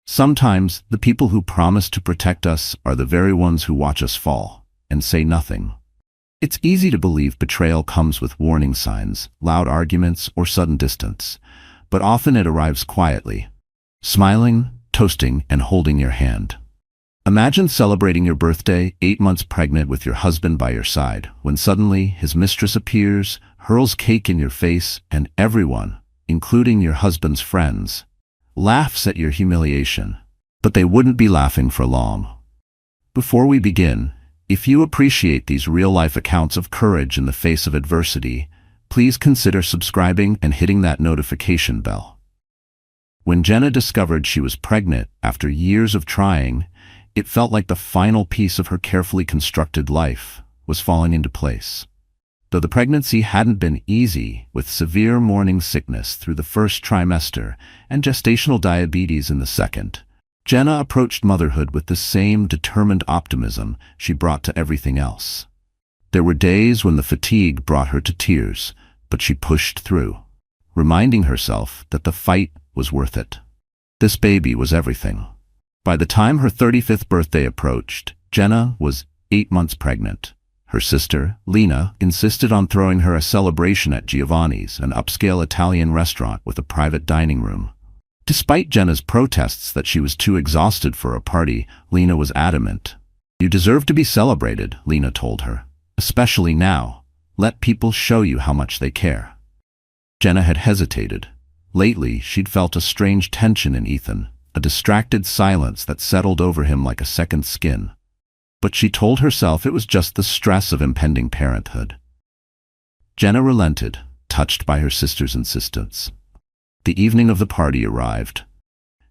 Sometimes the people who promise to protect us are the very ones who watch us fall and say nothing. It's easy to believe betrayal comes with warning signs, loud arguments, or sudden distance, but often it arrives quietly, smiling, toasting, and holding your hand. Imagine celebrating your birthday, 8 months pregnant with your husband by your side, when suddenly his mistress appears, hurls cake in your face, and everyone, including your husband's friends, laughs at your humiliation. But they wouldn't be laughing for long. Before we begin, if you appreciate these real-life accounts of courage in the face of adversity, please consider subscribing and hitting that notification bell. When Jenna discovered she was pregnant after years of trying, it felt like the final piece of her carefully constructed life was falling into place. Though the pregnancy hadn't been easy, with severe morning sickness through the first trimester and gestational diabetes in the second, Jenna approached motherhood with the same determined optimism she brought to everything else. There were days when the fatigue brought her to tears, but she pushed through, reminding herself that the fight was worth it. This baby was everything. By the time her 35th birthday approached, Jenna was 8 months pregnant. Her sister, Lena, insisted on throwing her a celebration at Giovanni's, an upscale Italian restaurant with a private dining room. Despite Jenna's protests that she was too exhausted for a party, Lena was adamant. "You deserve to be celebrated," Lena told her. "Especially now. Let people show you how much they care." Jenna had hesitated. Lately, she'd felt a strange tension in Ethan, a distracted silence that settled over him like a second skin. But she told herself it was just the stress of impending parenthood. Jenna relented, touched by her sister's insistence. The evening of the party arrived.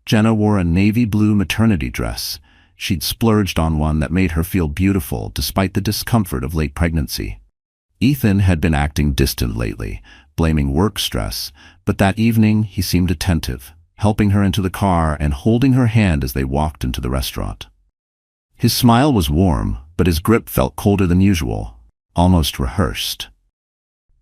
Jenna wore a navy blue maternity dress. She'd splurged on one that made her feel beautiful despite the discomfort of late pregnancy. Ethan had been acting distant lately, blaming work stress, but that evening he seemed attentive, helping her into the car and holding her hand as they walked into the restaurant. His smile was warm, but his grip felt colder than usual, almost rehearsed.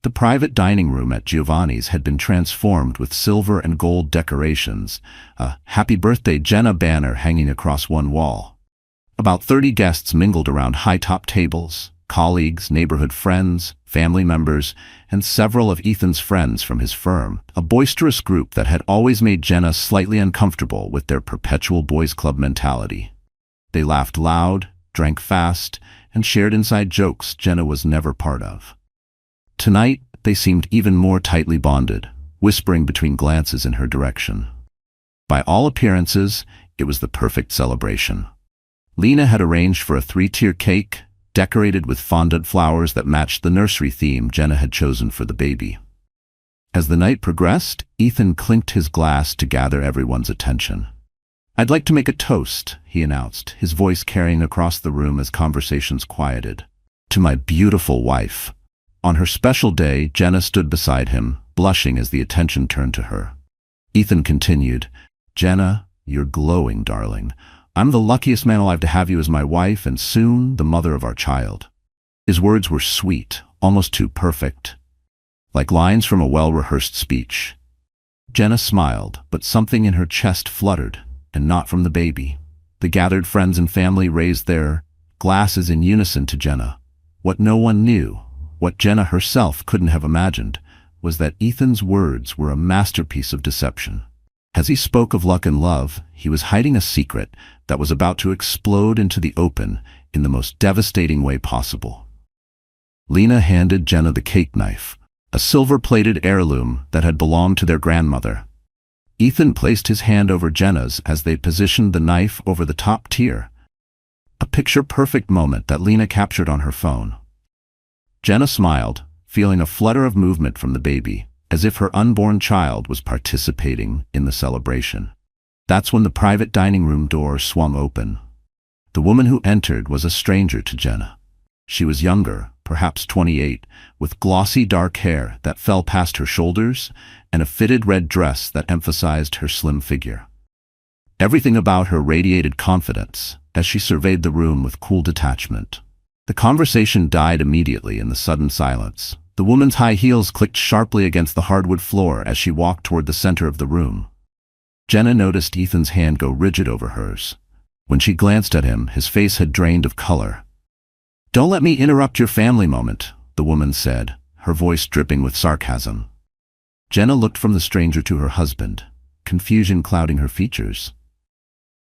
The private dining room at Giovanni's had been transformed with silver and gold decorations, a "Happy Birthday Jenna" banner hanging across one wall. About 30 guests mingled around high-top tables, colleagues, neighborhood friends, family members, and several of Ethan's friends from his firm, a boisterous group that had always made Jenna slightly uncomfortable with their perpetual boys' club mentality. They laughed loud, drank fast, and shared inside jokes Jenna was never part of. Tonight, they seemed even more tightly bonded, whispering between glances in her direction. By all appearances, it was the perfect celebration. Lena had arranged for a 3-tier cake, decorated with fondant flowers that matched the nursery theme Jenna had chosen for the baby. As the night progressed, Ethan clinked his glass to gather everyone's attention. "I'd like to make a toast," he announced, his voice carrying across the room as conversations quieted. "To my beautiful wife." On her special day, Jenna stood beside him, blushing as the attention turned to her. Ethan continued, "Jenna, you're glowing, darling. I'm the luckiest man alive to have you as my wife and soon the mother of our child." His words were sweet, almost too perfect, like lines from a well-rehearsed speech. Jenna smiled, but something in her chest fluttered, and not from the baby. The gathered friends and family raised their glasses in unison to Jenna. What no one knew, what Jenna herself couldn't have imagined, was that Ethan's words were a masterpiece of deception. As he spoke of luck and love, he was hiding a secret that was about to explode into the open in the most devastating way possible. Lena handed Jenna the cake knife, a silver-plated heirloom that had belonged to their grandmother. Ethan placed his hand over Jenna's as they positioned the knife over the top tier, a picture-perfect moment that Lena captured on her phone. Jenna smiled, feeling a flutter of movement from the baby, as if her unborn child was participating in the celebration. That's when the private dining room door swung open. The woman who entered was a stranger to Jenna. She was younger, perhaps 28, with glossy dark hair that fell past her shoulders and a fitted red dress that emphasized her slim figure. Everything about her radiated confidence as she surveyed the room with cool detachment. The conversation died immediately in the sudden silence. The woman's high heels clicked sharply against the hardwood floor as she walked toward the center of the room. Jenna noticed Ethan's hand go rigid over hers. When she glanced at him, his face had drained of color. "Don't let me interrupt your family moment," the woman said, her voice dripping with sarcasm. Jenna looked from the stranger to her husband, confusion clouding her features.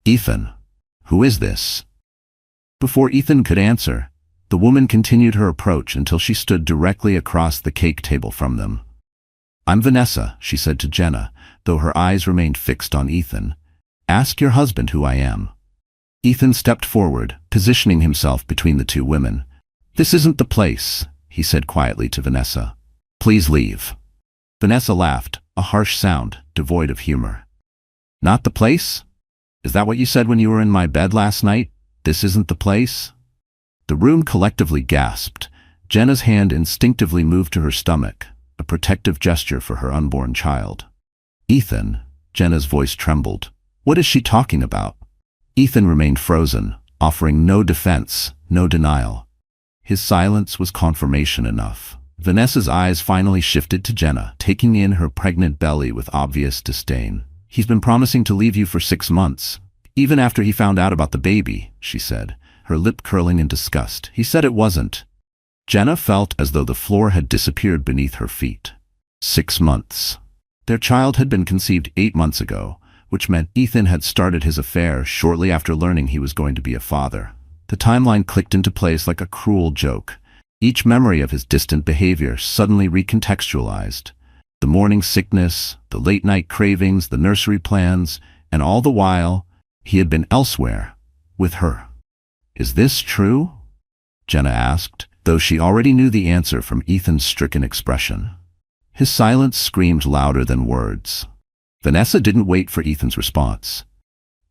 "Ethan, who is this?" Before Ethan could answer, the woman continued her approach until she stood directly across the cake table from them. "I'm Vanessa," she said to Jenna, though her eyes remained fixed on Ethan. "Ask your husband who I am." Ethan stepped forward, positioning himself between the two women. "This isn't the place," he said quietly to Vanessa. "Please leave." Vanessa laughed, a harsh sound, devoid of humor. "Not the place? Is that what you said when you were in my bed last night? This isn't the place?" The room collectively gasped. Jenna's hand instinctively moved to her stomach, a protective gesture for her unborn child. "Ethan," Jenna's voice trembled. "What is she talking about?" Ethan remained frozen, offering no defense, no denial. His silence was confirmation enough. Vanessa's eyes finally shifted to Jenna, taking in her pregnant belly with obvious disdain. "He's been promising to leave you for 6 months, even after he found out about the baby," she said, her lip curling in disgust. "He said it wasn't." Jenna felt as though the floor had disappeared beneath her feet. 6 months. Their child had been conceived 8 months ago, which meant Ethan had started his affair shortly after learning he was going to be a father. The timeline clicked into place like a cruel joke. Each memory of his distant behavior suddenly recontextualized. The morning sickness, the late-night cravings, the nursery plans, and all the while, he had been elsewhere, with her. "Is this true?" Jenna asked, though she already knew the answer from Ethan's stricken expression. His silence screamed louder than words. Vanessa didn't wait for Ethan's response.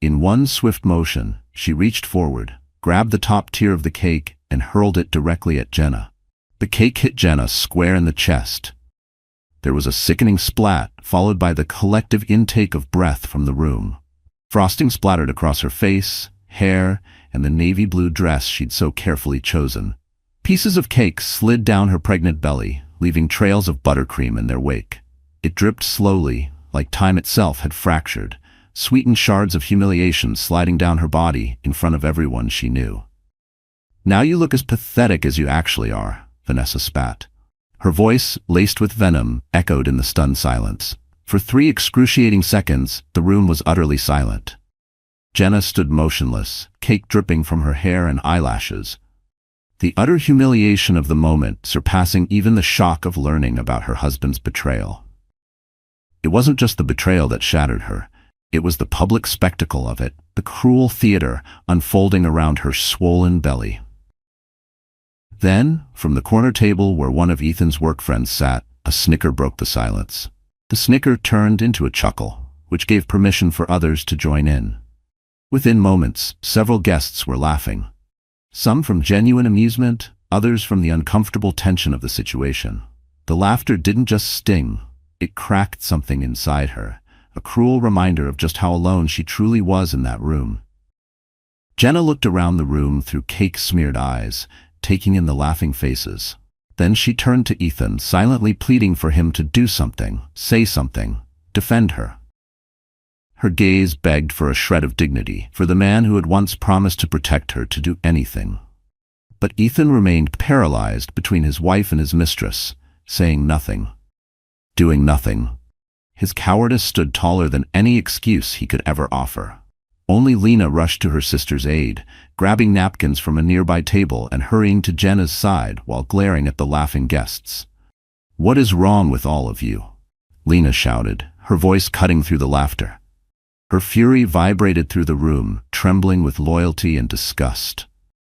In one swift motion, she reached forward, grabbed the top tier of the cake, and hurled it directly at Jenna. The cake hit Jenna square in the chest. There was a sickening splat, followed by the collective intake of breath from the room. Frosting splattered across her face, hair, and the navy blue dress she'd so carefully chosen. Pieces of cake slid down her pregnant belly, leaving trails of buttercream in their wake. It dripped slowly, like time itself had fractured, sweetened shards of humiliation sliding down her body in front of everyone she knew. "Now you look as pathetic as you actually are," Vanessa spat. Her voice, laced with venom, echoed in the stunned silence. For 3 excruciating seconds, the room was utterly silent. Jenna stood motionless, cake dripping from her hair and eyelashes. The utter humiliation of the moment surpassing even the shock of learning about her husband's betrayal. It wasn't just the betrayal that shattered her. It was the public spectacle of it, the cruel theater unfolding around her swollen belly. Then, from the corner table where one of Ethan's work friends sat, a snicker broke the silence. The snicker turned into a chuckle, which gave permission for others to join in. Within moments, several guests were laughing. Some from genuine amusement, others from the uncomfortable tension of the situation. The laughter didn't just sting, it cracked something inside her, a cruel reminder of just how alone she truly was in that room. Jenna looked around the room through cake-smeared eyes, taking in the laughing faces. Then she turned to Ethan, silently pleading for him to do something, say something, defend her. Her gaze begged for a shred of dignity, for the man who had once promised to protect her to do anything. But Ethan remained paralyzed between his wife and his mistress, saying nothing, doing nothing. His cowardice stood taller than any excuse he could ever offer. Only Lena rushed to her sister's aid, grabbing napkins from a nearby table and hurrying to Jenna's side while glaring at the laughing guests. "What is wrong with all of you?" Lena shouted, her voice cutting through the laughter. Her fury vibrated through the room, trembling with loyalty and disgust.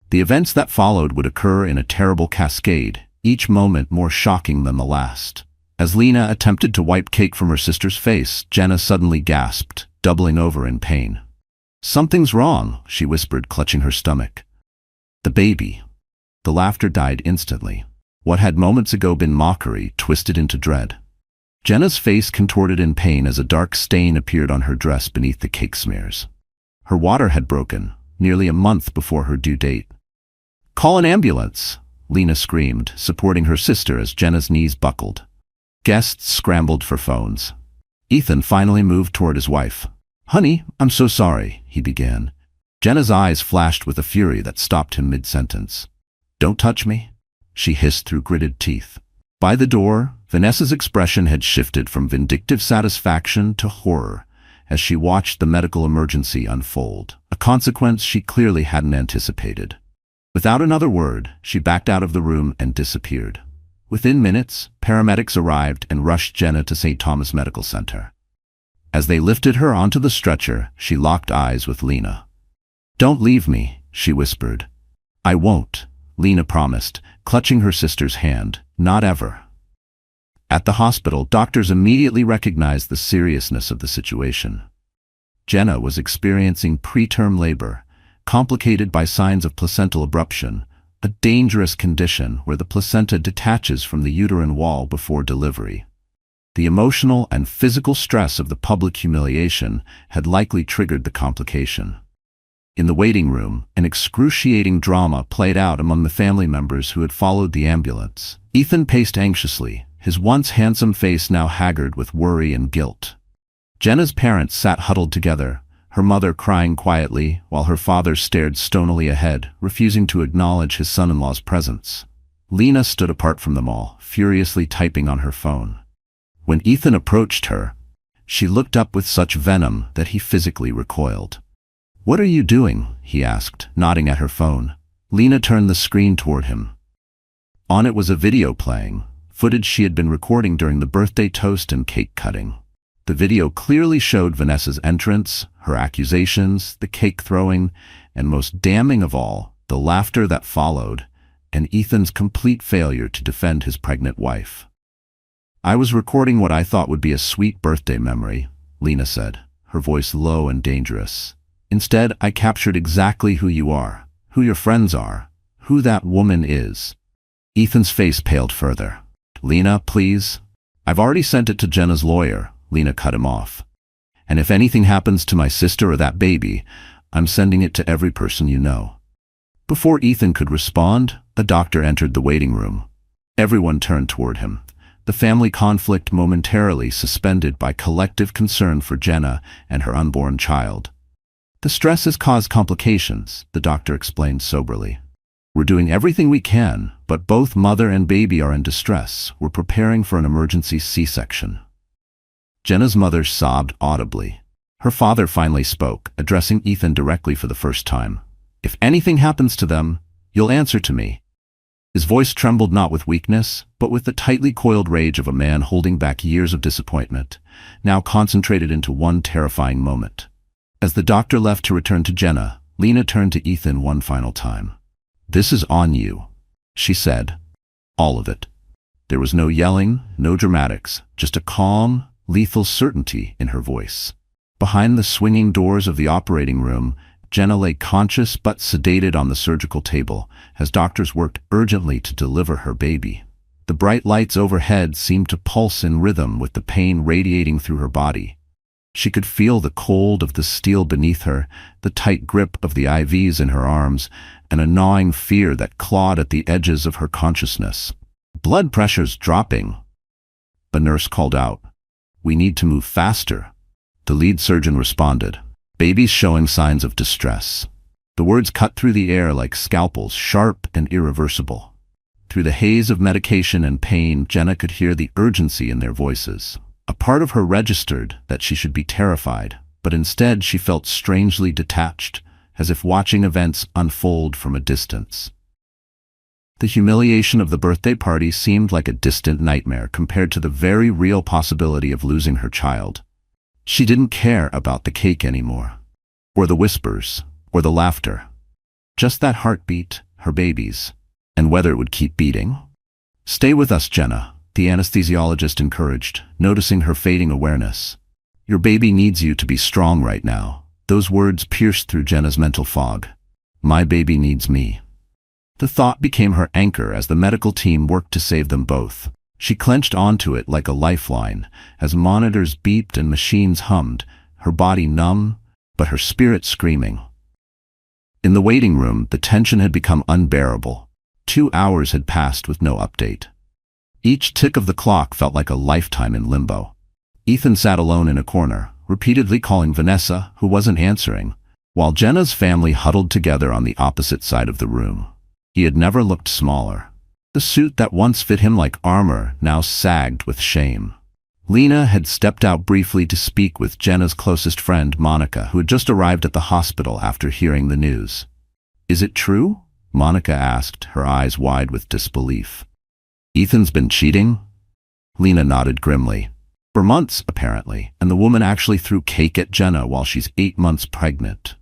The events that followed would occur in a terrible cascade, each moment more shocking than the last. As Lena attempted to wipe cake from her sister's face, Jenna suddenly gasped, doubling over in pain. "Something's wrong," she whispered, clutching her stomach. "The baby." The laughter died instantly. What had moments ago been mockery twisted into dread. Jenna's face contorted in pain as a dark stain appeared on her dress beneath the cake smears. Her water had broken, nearly a month before her due date. "Call an ambulance," Lena screamed, supporting her sister as Jenna's knees buckled. Guests scrambled for phones. Ethan finally moved toward his wife. "Honey, I'm so sorry," he began. Jenna's eyes flashed with a fury that stopped him mid-sentence. "Don't touch me," she hissed through gritted teeth. By the door, Vanessa's expression had shifted from vindictive satisfaction to horror as she watched the medical emergency unfold, a consequence she clearly hadn't anticipated. Without another word, she backed out of the room and disappeared. Within minutes, paramedics arrived and rushed Jenna to St. Thomas Medical Center. As they lifted her onto the stretcher, she locked eyes with Lena. "Don't leave me," she whispered. "I won't," Lena promised, clutching her sister's hand. "Not ever." At the hospital, doctors immediately recognized the seriousness of the situation. Jenna was experiencing preterm labor, complicated by signs of placental abruption, a dangerous condition where the placenta detaches from the uterine wall before delivery. The emotional and physical stress of the public humiliation had likely triggered the complication. In the waiting room, an excruciating drama played out among the family members who had followed the ambulance. Ethan paced anxiously, his once handsome face now haggard with worry and guilt. Jenna's parents sat huddled together, her mother crying quietly while her father stared stonily ahead, refusing to acknowledge his son-in-law's presence. Lena stood apart from them all, furiously typing on her phone. When Ethan approached her, she looked up with such venom that he physically recoiled. "What are you doing?" he asked, nodding at her phone. Lena turned the screen toward him. On it was a video playing, footage she had been recording during the birthday toast and cake cutting. The video clearly showed Vanessa's entrance, her accusations, the cake throwing, and most damning of all, the laughter that followed, and Ethan's complete failure to defend his pregnant wife. "I was recording what I thought would be a sweet birthday memory," Lena said, her voice low and dangerous. "Instead, I captured exactly who you are, who your friends are, who that woman is." Ethan's face paled further. "Lena, please." "I've already sent it to Jenna's lawyer," Lena cut him off. "And if anything happens to my sister or that baby, I'm sending it to every person you know." Before Ethan could respond, a doctor entered the waiting room. Everyone turned toward him, the family conflict momentarily suspended by collective concern for Jenna and her unborn child. "The stress has caused complications," the doctor explained soberly. "We're doing everything we can, but both mother and baby are in distress. We're preparing for an emergency C-section." Jenna's mother sobbed audibly. Her father finally spoke, addressing Ethan directly for the first time. "If anything happens to them, you'll answer to me." His voice trembled not with weakness, but with the tightly coiled rage of a man holding back years of disappointment, now concentrated into one terrifying moment. As the doctor left to return to Jenna, Lena turned to Ethan one final time. "This is on you," she said. "All of it." There was no yelling, no dramatics, just a calm, lethal certainty in her voice. Behind the swinging doors of the operating room, Jenna lay conscious but sedated on the surgical table as doctors worked urgently to deliver her baby. The bright lights overhead seemed to pulse in rhythm with the pain radiating through her body. She could feel the cold of the steel beneath her, the tight grip of the IVs in her arms, and a gnawing fear that clawed at the edges of her consciousness. "Blood pressure's dropping." A nurse called out, "We need to move faster." The lead surgeon responded, "Baby's showing signs of distress." The words cut through the air like scalpels, sharp and irreversible. Through the haze of medication and pain, Jenna could hear the urgency in their voices. A part of her registered that she should be terrified, but instead she felt strangely detached, as if watching events unfold from a distance. The humiliation of the birthday party seemed like a distant nightmare compared to the very real possibility of losing her child. She didn't care about the cake anymore, or the whispers, or the laughter. Just that heartbeat, her baby's, and whether it would keep beating. "Stay with us, Jenna," the anesthesiologist encouraged, noticing her fading awareness. "Your baby needs you to be strong right now." Those words pierced through Jenna's mental fog. "My baby needs me." The thought became her anchor as the medical team worked to save them both. She clenched onto it like a lifeline, as monitors beeped and machines hummed, her body numb, but her spirit screaming. In the waiting room, the tension had become unbearable. 2 hours had passed with no update. Each tick of the clock felt like a lifetime in limbo. Ethan sat alone in a corner, repeatedly calling Vanessa, who wasn't answering, while Jenna's family huddled together on the opposite side of the room. He had never looked smaller. The suit that once fit him like armor now sagged with shame. Lena had stepped out briefly to speak with Jenna's closest friend, Monica, who had just arrived at the hospital after hearing the news. "Is it true?" Monica asked, her eyes wide with disbelief. "Ethan's been cheating?" Lena nodded grimly. "For months, apparently, and the woman actually threw cake at Jenna while she's 8 months pregnant."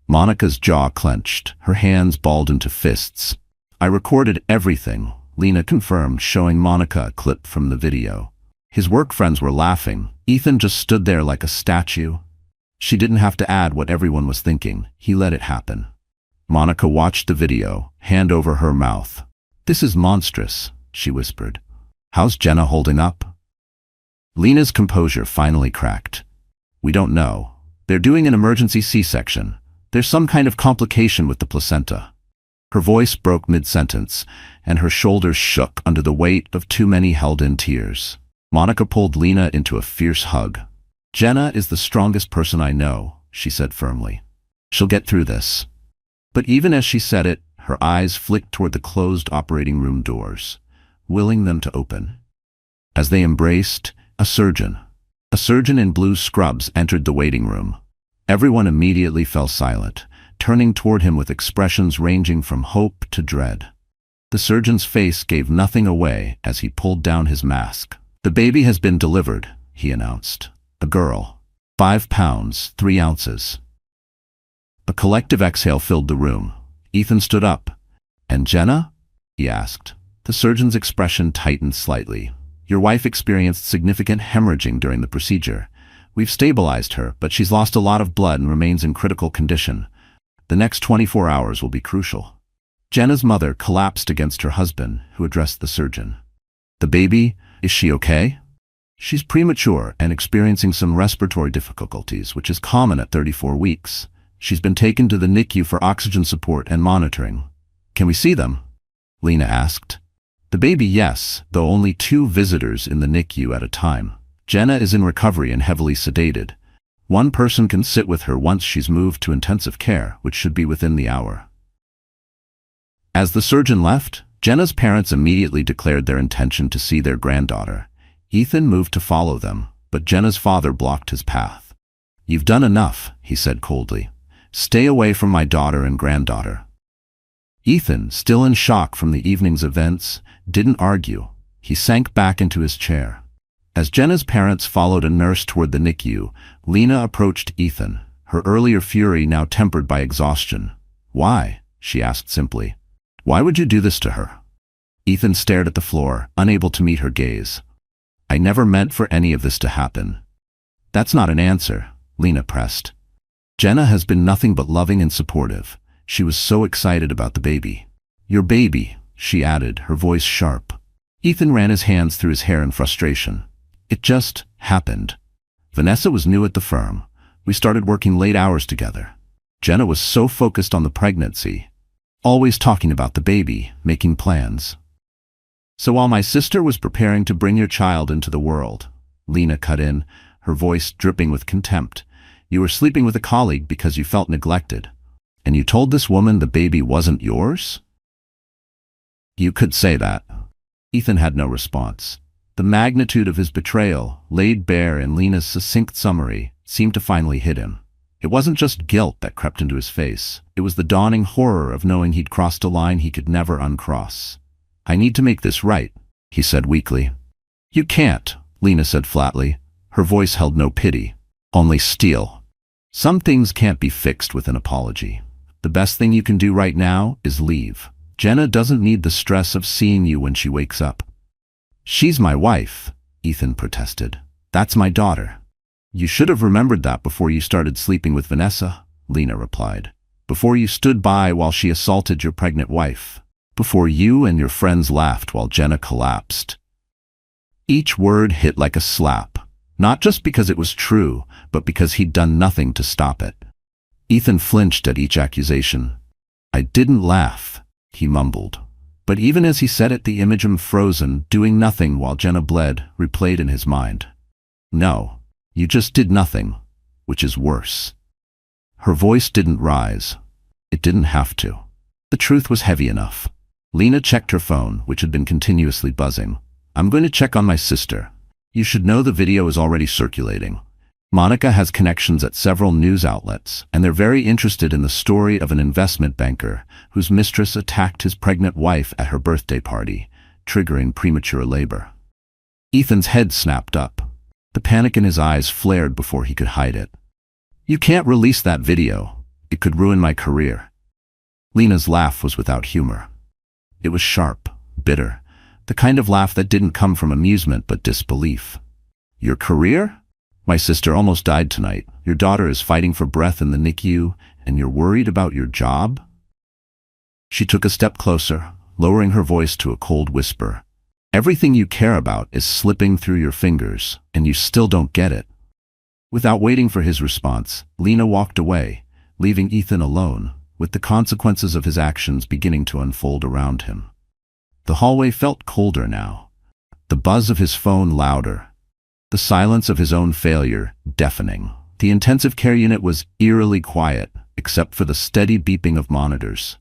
Monica's jaw clenched, her hands balled into fists. "I recorded everything," Lena confirmed, showing Monica a clip from the video. His work friends were laughing. Ethan just stood there like a statue. She didn't have to add what everyone was thinking. He let it happen. Monica watched the video, hand over her mouth. "This is monstrous," she whispered. "How's Jenna holding up?" Lena's composure finally cracked. "We don't know. They're doing an emergency C-section. There's some kind of complication with the placenta." Her voice broke mid-sentence, and her shoulders shook under the weight of too many held-in tears. Monica pulled Lena into a fierce hug. "Jenna is the strongest person I know," she said firmly. "She'll get through this." But even as she said it, her eyes flicked toward the closed operating room doors, willing them to open. As they embraced, a surgeon in blue scrubs entered the waiting room. Everyone immediately fell silent, turning toward him with expressions ranging from hope to dread. The surgeon's face gave nothing away as he pulled down his mask. "The baby has been delivered," he announced. "A girl. 5 pounds, 3 ounces. A collective exhale filled the room. Ethan stood up. "And Jenna?" he asked. The surgeon's expression tightened slightly. "Your wife experienced significant hemorrhaging during the procedure. We've stabilized her, but she's lost a lot of blood and remains in critical condition. The next 24 hours will be crucial." Jenna's mother collapsed against her husband, who addressed the surgeon. "The baby, is she okay?" "She's premature and experiencing some respiratory difficulties, which is common at 34 weeks. She's been taken to the NICU for oxygen support and monitoring." "Can we see them?" Lena asked. "The baby, yes, though only 2 visitors in the NICU at a time. Jenna is in recovery and heavily sedated. 1 person can sit with her once she's moved to intensive care, which should be within the hour." As the surgeon left, Jenna's parents immediately declared their intention to see their granddaughter. Ethan moved to follow them, but Jenna's father blocked his path. "You've done enough," he said coldly. "Stay away from my daughter and granddaughter." Ethan, still in shock from the evening's events, didn't argue. He sank back into his chair. As Jenna's parents followed a nurse toward the NICU, Lena approached Ethan, her earlier fury now tempered by exhaustion. "Why?" she asked simply. "Why would you do this to her?" Ethan stared at the floor, unable to meet her gaze. "I never meant for any of this to happen." "That's not an answer," Lena pressed. "Jenna has been nothing but loving and supportive. She was so excited about the baby." "Your baby," she added, her voice sharp. Ethan ran his hands through his hair in frustration. "It just happened. Vanessa was new at the firm. We started working late hours together. Jenna was so focused on the pregnancy, always talking about the baby, making plans. So while my sister was preparing to bring your child into the world," Lena cut in, her voice dripping with contempt, "you were sleeping with a colleague because you felt neglected. And you told this woman the baby wasn't yours?" "You could say that." Ethan had no response. The magnitude of his betrayal, laid bare in Lena's succinct summary, seemed to finally hit him. It wasn't just guilt that crept into his face. It was the dawning horror of knowing he'd crossed a line he could never uncross. "I need to make this right," he said weakly. "You can't," Lena said flatly. Her voice held no pity, only steel. "Some things can't be fixed with an apology. The best thing you can do right now is leave. Jenna doesn't need the stress of seeing you when she wakes up." "She's my wife," Ethan protested. "That's my daughter." "You should have remembered that before you started sleeping with Vanessa," Lena replied. "Before you stood by while she assaulted your pregnant wife. Before you and your friends laughed while Jenna collapsed." Each word hit like a slap, not just because it was true, but because he'd done nothing to stop it. Ethan flinched at each accusation. "I didn't laugh," he mumbled. But even as he said it, the image of him frozen, doing nothing while Jenna bled, replayed in his mind. "No, you just did nothing. which is worse. Her voice didn't rise. It didn't have to. The truth was heavy enough. Lena checked her phone, which had been continuously buzzing. "I'm going to check on my sister. You should know the video is already circulating. Monica has connections at several news outlets, and they're very interested in the story of an investment banker whose mistress attacked his pregnant wife at her birthday party, triggering premature labor." Ethan's head snapped up. The panic in his eyes flared before he could hide it. "You can't release that video. It could ruin my career." Lena's laugh was without humor. It was sharp, bitter, the kind of laugh that didn't come from amusement but disbelief. "Your career? My sister almost died tonight. Your daughter is fighting for breath in the NICU, and you're worried about your job?" She took a step closer, lowering her voice to a cold whisper. "Everything you care about is slipping through your fingers, and you still don't get it." Without waiting for his response, Lena walked away, leaving Ethan alone, with the consequences of his actions beginning to unfold around him. The hallway felt colder now, the buzz of his phone louder, the silence of his own failure deafening. The intensive care unit was eerily quiet, except for the steady beeping of monitors.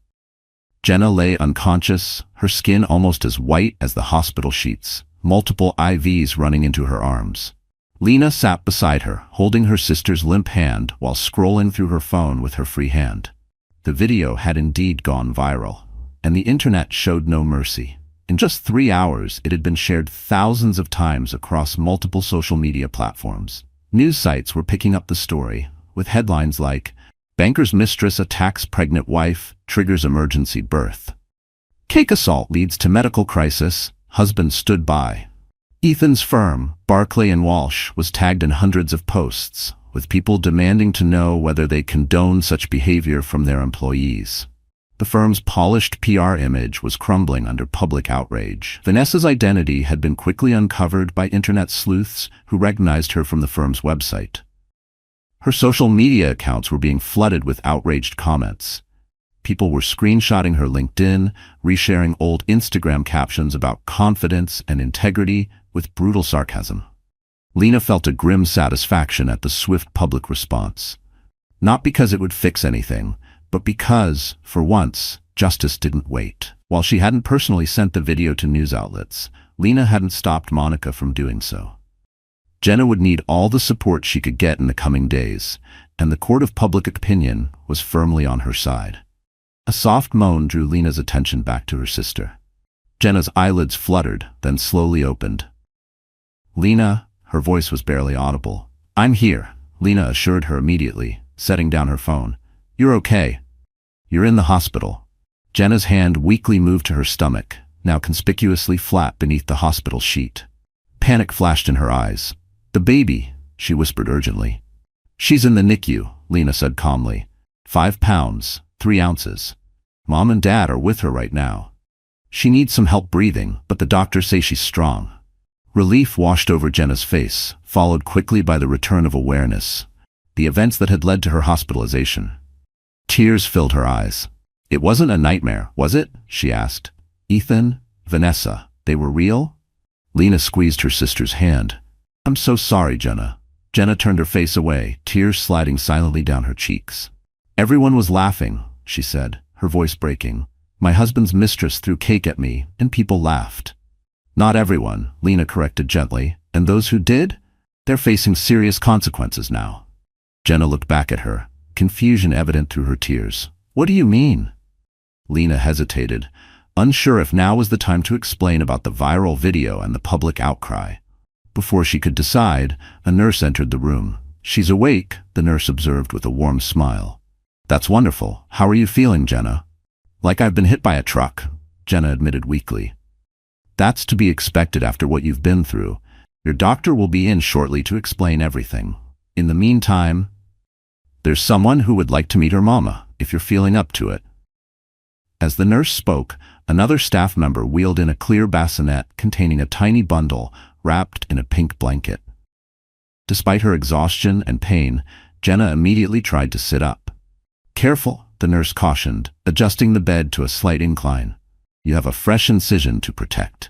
Jenna lay unconscious, her skin almost as white as the hospital sheets, multiple IVs running into her arms. Lena sat beside her, holding her sister's limp hand while scrolling through her phone with her free hand. The video had indeed gone viral, and the internet showed no mercy. In just 3 hours, it had been shared thousands of times across multiple social media platforms. News sites were picking up the story, with headlines like, "Banker's mistress attacks pregnant wife, triggers emergency birth." "Cake assault leads to medical crisis, husband stood by." Ethan's firm, Barclay and Walsh, was tagged in hundreds of posts, with people demanding to know whether they condone such behavior from their employees. The firm's polished PR image was crumbling under public outrage. Vanessa's identity had been quickly uncovered by internet sleuths who recognized her from the firm's website. Her social media accounts were being flooded with outraged comments. People were screenshotting her LinkedIn, resharing old Instagram captions about confidence and integrity with brutal sarcasm. Lena felt a grim satisfaction at the swift public response. Not because it would fix anything, but because, for once, justice didn't wait. While she hadn't personally sent the video to news outlets, Lena hadn't stopped Monica from doing so. Jenna would need all the support she could get in the coming days, and the court of public opinion was firmly on her side. A soft moan drew Lena's attention back to her sister. Jenna's eyelids fluttered, then slowly opened. "Lena," her voice was barely audible. "I'm here," Lena assured her immediately, setting down her phone. "You're okay. You're in the hospital." Jenna's hand weakly moved to her stomach, now conspicuously flat beneath the hospital sheet. Panic flashed in her eyes. "The baby," she whispered urgently. "She's in the NICU," Lena said calmly. 5 pounds, 3 ounces. Mom and Dad are with her right now. She needs some help breathing, but the doctors say she's strong." Relief washed over Jenna's face, followed quickly by the return of awareness, the events that had led to her hospitalization. Tears filled her eyes. "It wasn't a nightmare, was it?" she asked. "Ethan, Vanessa, they were real?" Lena squeezed her sister's hand. "I'm so sorry, Jenna." Jenna turned her face away, tears sliding silently down her cheeks. "Everyone was laughing," she said, her voice breaking. "My husband's mistress threw cake at me, and people laughed." "Not everyone," Lena corrected gently, "and those who did? They're facing serious consequences now." Jenna looked back at her, confusion evident through her tears. "What do you mean?" Lena hesitated, unsure if now was the time to explain about the viral video and the public outcry. Before she could decide, a nurse entered the room. "She's awake," the nurse observed with a warm smile. "That's wonderful. How are you feeling, Jenna?" "Like I've been hit by a truck," Jenna admitted weakly. "That's to be expected after what you've been through. Your doctor will be in shortly to explain everything. In the meantime, there's someone who would like to meet her mama, if you're feeling up to it." As the nurse spoke, another staff member wheeled in a clear bassinet containing a tiny bundle wrapped in a pink blanket. Despite her exhaustion and pain, Jenna immediately tried to sit up. "Careful," the nurse cautioned, adjusting the bed to a slight incline. "You have a fresh incision to protect."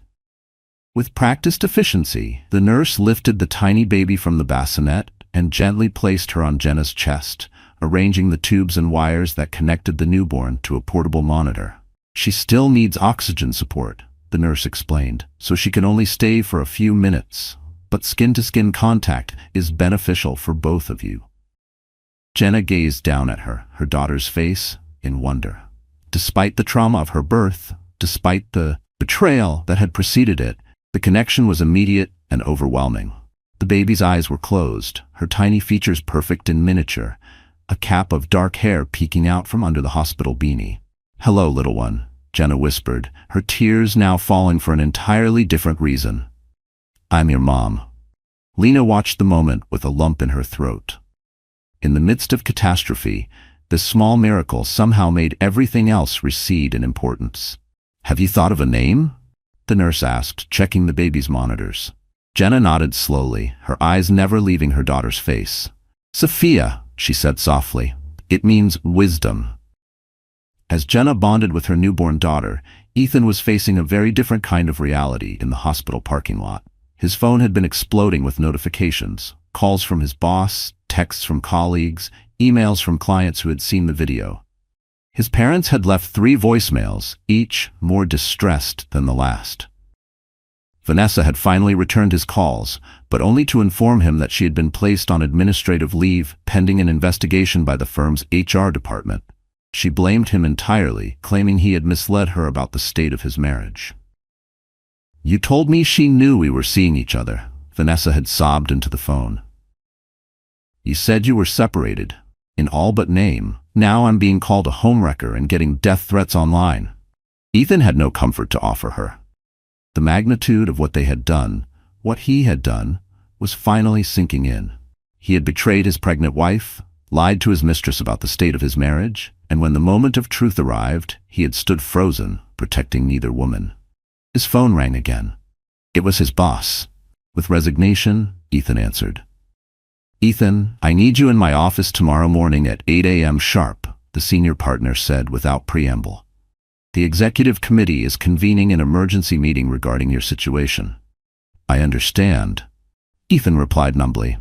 With practiced efficiency, the nurse lifted the tiny baby from the bassinet, and gently placed her on Jenna's chest, arranging the tubes and wires that connected the newborn to a portable monitor. "She still needs oxygen support," the nurse explained, "so she can only stay for a few minutes. But skin-to-skin contact is beneficial for both of you." Jenna gazed down at her daughter's face, in wonder. Despite the trauma of her birth, despite the betrayal that had preceded it, the connection was immediate and overwhelming. The baby's eyes were closed, her tiny features perfect in miniature, a cap of dark hair peeking out from under the hospital beanie. "Hello, little one," Jenna whispered, her tears now falling for an entirely different reason. "I'm your mom." Lena watched the moment with a lump in her throat. In the midst of catastrophe, this small miracle somehow made everything else recede in importance. "Have you thought of a name?" the nurse asked, checking the baby's monitors. Jenna nodded slowly, her eyes never leaving her daughter's face. "Sophia," she said softly. "It means wisdom." As Jenna bonded with her newborn daughter, Ethan was facing a very different kind of reality in the hospital parking lot. His phone had been exploding with notifications, calls from his boss, texts from colleagues, emails from clients who had seen the video. His parents had left 3 voicemails, each more distressed than the last. Vanessa had finally returned his calls, but only to inform him that she had been placed on administrative leave pending an investigation by the firm's HR department. She blamed him entirely, claiming he had misled her about the state of his marriage. "You told me she knew we were seeing each other," Vanessa had sobbed into the phone. "You said you were separated, in all but name. Now I'm being called a homewrecker and getting death threats online." Ethan had no comfort to offer her. The magnitude of what they had done, what he had done, was finally sinking in. He had betrayed his pregnant wife, lied to his mistress about the state of his marriage, and when the moment of truth arrived, he had stood frozen, protecting neither woman. His phone rang again. It was his boss. With resignation, Ethan answered. "Ethan, I need you in my office tomorrow morning at 8 a.m. sharp," the senior partner said without preamble. "The executive committee is convening an emergency meeting regarding your situation." "I understand," Ethan replied numbly.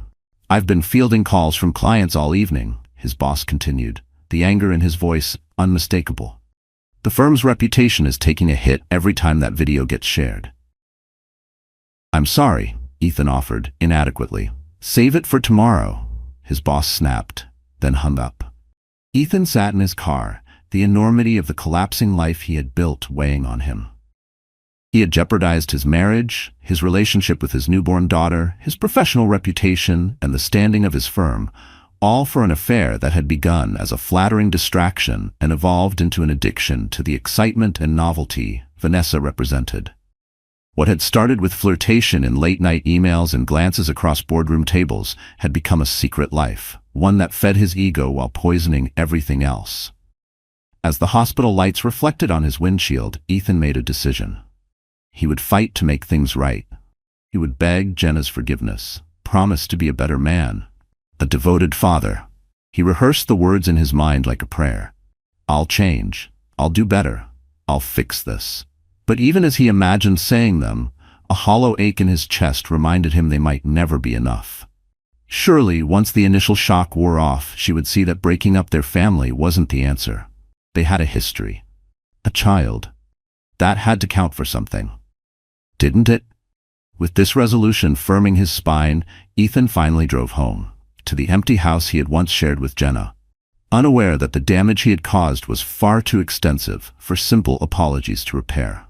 "I've been fielding calls from clients all evening," his boss continued, the anger in his voice unmistakable. "The firm's reputation is taking a hit every time that video gets shared." "I'm sorry," Ethan offered, inadequately. "Save it for tomorrow," his boss snapped, then hung up. Ethan sat in his car, the enormity of the collapsing life he had built weighing on him. He had jeopardized his marriage, his relationship with his newborn daughter, his professional reputation, and the standing of his firm, all for an affair that had begun as a flattering distraction and evolved into an addiction to the excitement and novelty Vanessa represented. What had started with flirtation in late-night emails and glances across boardroom tables had become a secret life, one that fed his ego while poisoning everything else. As the hospital lights reflected on his windshield, Ethan made a decision. He would fight to make things right. He would beg Jenna's forgiveness, promise to be a better man, a devoted father. He rehearsed the words in his mind like a prayer. "I'll change. I'll do better. I'll fix this." But even as he imagined saying them, a hollow ache in his chest reminded him they might never be enough. Surely, once the initial shock wore off, she would see that breaking up their family wasn't the answer. They had a history. A child. That had to count for something. Didn't it? With this resolution firming his spine, Ethan finally drove home, to the empty house he had once shared with Jenna, unaware that the damage he had caused was far too extensive for simple apologies to repair.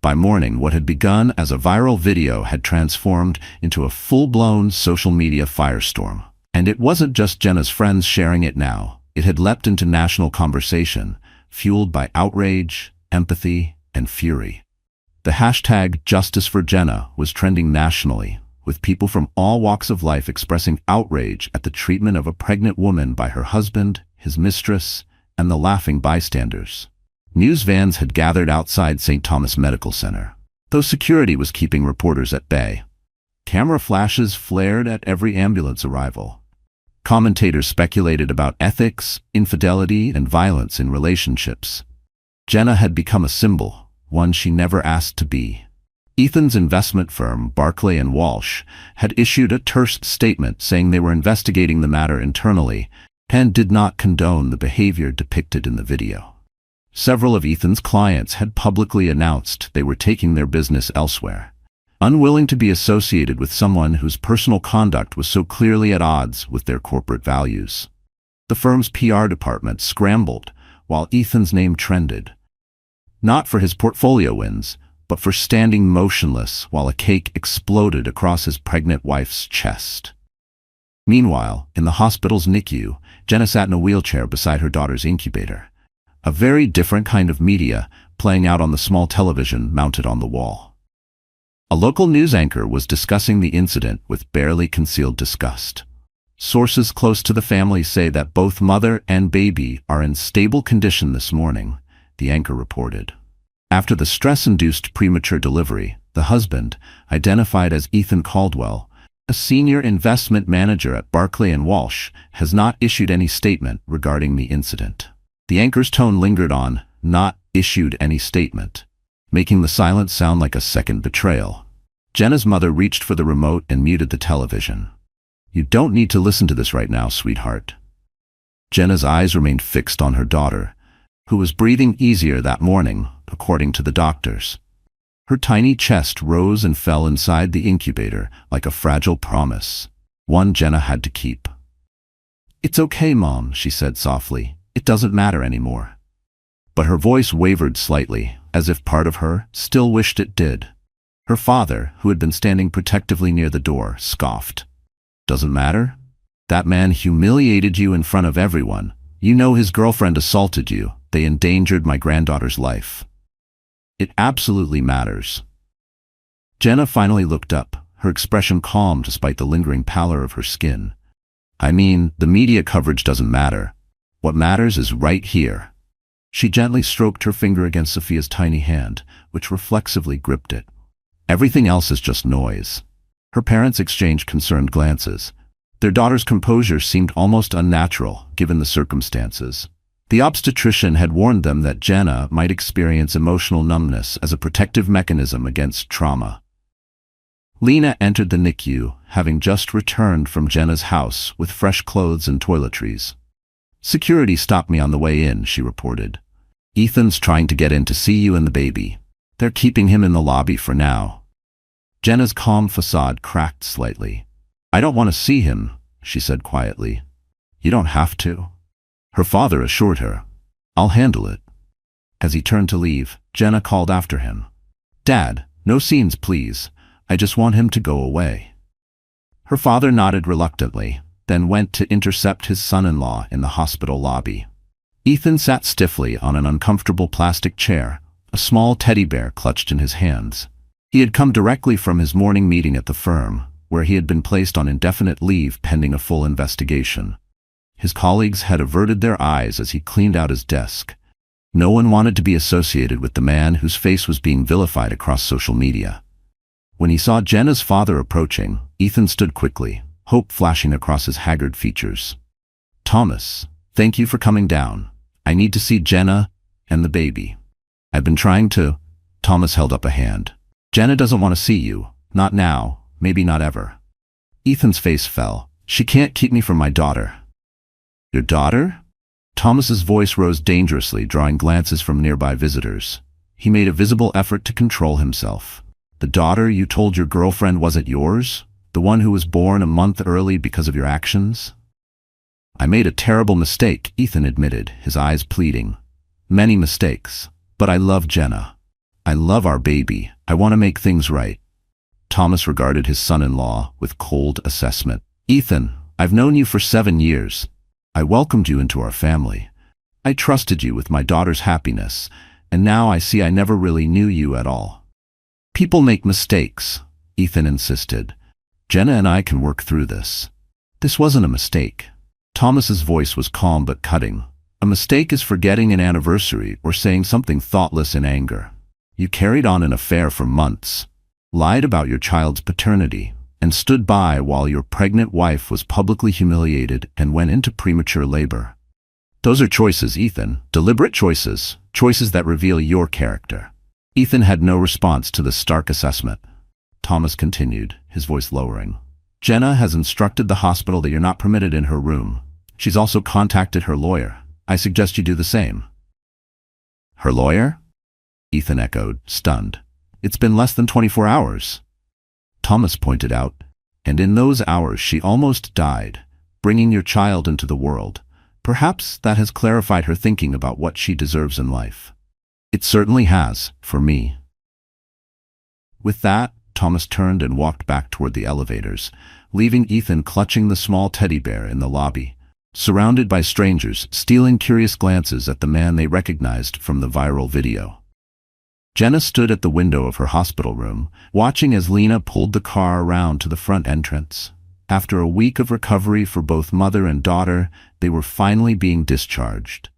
By morning, what had begun as a viral video had transformed into a full-blown social media firestorm. And it wasn't just Jenna's friends sharing it now. It had leapt into national conversation, fueled by outrage, empathy, and fury. The hashtag Justice for Jenna was trending nationally, with people from all walks of life expressing outrage at the treatment of a pregnant woman by her husband, his mistress, and the laughing bystanders. News vans had gathered outside St. Thomas Medical Center, though security was keeping reporters at bay. Camera flashes flared at every ambulance arrival. Commentators speculated about ethics, infidelity, and violence in relationships. Jenna had become a symbol, one she never asked to be. Ethan's investment firm, Barclay and Walsh, had issued a terse statement saying they were investigating the matter internally and did not condone the behavior depicted in the video. Several of Ethan's clients had publicly announced they were taking their business elsewhere, unwilling to be associated with someone whose personal conduct was so clearly at odds with their corporate values. The firm's PR department scrambled while Ethan's name trended, not for his portfolio wins, but for standing motionless while a cake exploded across his pregnant wife's chest. Meanwhile, in the hospital's NICU, Jenna sat in a wheelchair beside her daughter's incubator. A very different kind of media playing out on the small television mounted on the wall. A local news anchor was discussing the incident with barely concealed disgust. Sources close to the family say that both mother and baby are in stable condition this morning, the anchor reported. After the stress-induced premature delivery, the husband, identified as Ethan Caldwell, a senior investment manager at Barclay and Walsh, has not issued any statement regarding the incident. The anchor's tone lingered on, "not issued any statement," making the silence sound like a second betrayal. Jenna's mother reached for the remote and muted the television. "You don't need to listen to this right now, sweetheart." Jenna's eyes remained fixed on her daughter, who was breathing easier that morning, according to the doctors. Her tiny chest rose and fell inside the incubator like a fragile promise, one Jenna had to keep. "It's okay, Mom," she said softly. "It doesn't matter anymore." But her voice wavered slightly, as if part of her still wished it did. Her father, who had been standing protectively near the door, scoffed. "Doesn't matter? That man humiliated you in front of everyone. You know his girlfriend assaulted you. They endangered my granddaughter's life." "It absolutely matters." Jenna finally looked up, her expression calm despite the lingering pallor of her skin. "I mean, the media coverage doesn't matter. What matters is right here." She gently stroked her finger against Sophia's tiny hand, which reflexively gripped it. "Everything else is just noise." Her parents exchanged concerned glances. Their daughter's composure seemed almost unnatural, given the circumstances. The obstetrician had warned them that Jenna might experience emotional numbness as a protective mechanism against trauma. Lena entered the NICU, having just returned from Jenna's house with fresh clothes and toiletries. "Security stopped me on the way in," she reported. "Ethan's trying to get in to see you and the baby. They're keeping him in the lobby for now." Jenna's calm facade cracked slightly. "I don't want to see him," she said quietly. "You don't have to," her father assured her. "I'll handle it." As he turned to leave, Jenna called after him. "Dad, no scenes, please. I just want him to go away." Her father nodded reluctantly, then went to intercept his son-in-law in the hospital lobby. Ethan sat stiffly on an uncomfortable plastic chair, a small teddy bear clutched in his hands. He had come directly from his morning meeting at the firm, where he had been placed on indefinite leave pending a full investigation. His colleagues had averted their eyes as he cleaned out his desk. No one wanted to be associated with the man whose face was being vilified across social media. When he saw Jenna's father approaching, Ethan stood quickly, hope flashing across his haggard features. "Thomas, thank you for coming down. I need to see Jenna and the baby." "I've been trying to." Thomas held up a hand. "Jenna doesn't want to see you. Not now, maybe not ever." Ethan's face fell. "She can't keep me from my daughter." "Your daughter?" Thomas's voice rose dangerously, drawing glances from nearby visitors. He made a visible effort to control himself. "The daughter you told your girlfriend wasn't yours? The one who was born a month early because of your actions?" "I made a terrible mistake," Ethan admitted, his eyes pleading. "Many mistakes. But I love Jenna. I love our baby. I want to make things right." Thomas regarded his son-in-law with cold assessment. "Ethan, I've known you for 7 years. I welcomed you into our family. I trusted you with my daughter's happiness, and now I see I never really knew you at all." "People make mistakes," Ethan insisted. "Jenna and I can work through this." "This wasn't a mistake." Thomas's voice was calm but cutting. "A mistake is forgetting an anniversary or saying something thoughtless in anger. You carried on an affair for months, lied about your child's paternity, and stood by while your pregnant wife was publicly humiliated and went into premature labor. Those are choices, Ethan. Deliberate choices. Choices that reveal your character." Ethan had no response to this stark assessment. Thomas continued, his voice lowering. Jenna has instructed the hospital that you're not permitted in her room. She's also contacted her lawyer. I suggest you do the same. Her lawyer? Ethan echoed, stunned. It's been less than 24 hours. Thomas pointed out, and in those hours she almost died, bringing your child into the world. Perhaps that has clarified her thinking about what she deserves in life. It certainly has, for me. With that, Thomas turned and walked back toward the elevators, leaving Ethan clutching the small teddy bear in the lobby, surrounded by strangers stealing curious glances at the man they recognized from the viral video. Jenna stood at the window of her hospital room, watching as Lena pulled the car around to the front entrance. After a week of recovery for both mother and daughter, they were finally being discharged.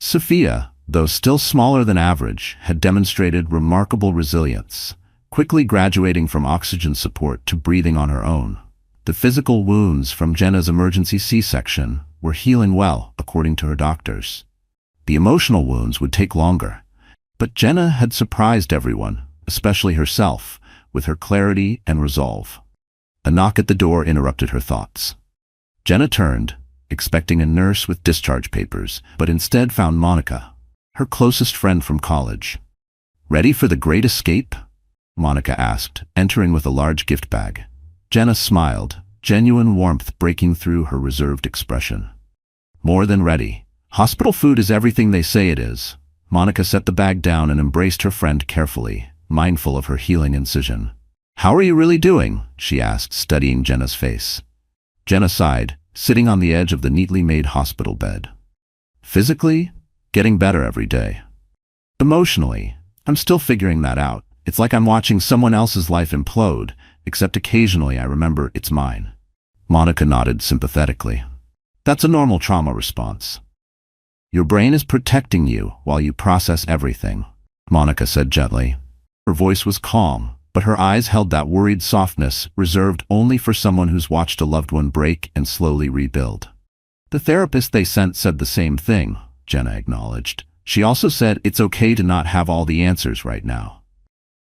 Sophia, though still smaller than average, had demonstrated remarkable resilience, quickly graduating from oxygen support to breathing on her own. The physical wounds from Jenna's emergency C-section were healing well, according to her doctors. The emotional wounds would take longer, but Jenna had surprised everyone, especially herself, with her clarity and resolve. A knock at the door interrupted her thoughts. Jenna turned, expecting a nurse with discharge papers, but instead found Monica, her closest friend from college. "Ready for the great escape?" Monica asked, entering with a large gift bag. Jenna smiled, genuine warmth breaking through her reserved expression. "More than ready. Hospital food is everything they say it is." Monica set the bag down and embraced her friend carefully, mindful of her healing incision. "How are you really doing?" she asked, studying Jenna's face. Jenna sighed, sitting on the edge of the neatly made hospital bed. "Physically, getting better every day. Emotionally, I'm still figuring that out. It's like I'm watching someone else's life implode, except occasionally I remember it's mine." Monica nodded sympathetically. "That's a normal trauma response. Your brain is protecting you while you process everything," Monica said gently. Her voice was calm, but her eyes held that worried softness reserved only for someone who's watched a loved one break and slowly rebuild. "The therapist they sent said the same thing," Jenna acknowledged. "She also said it's okay to not have all the answers right now."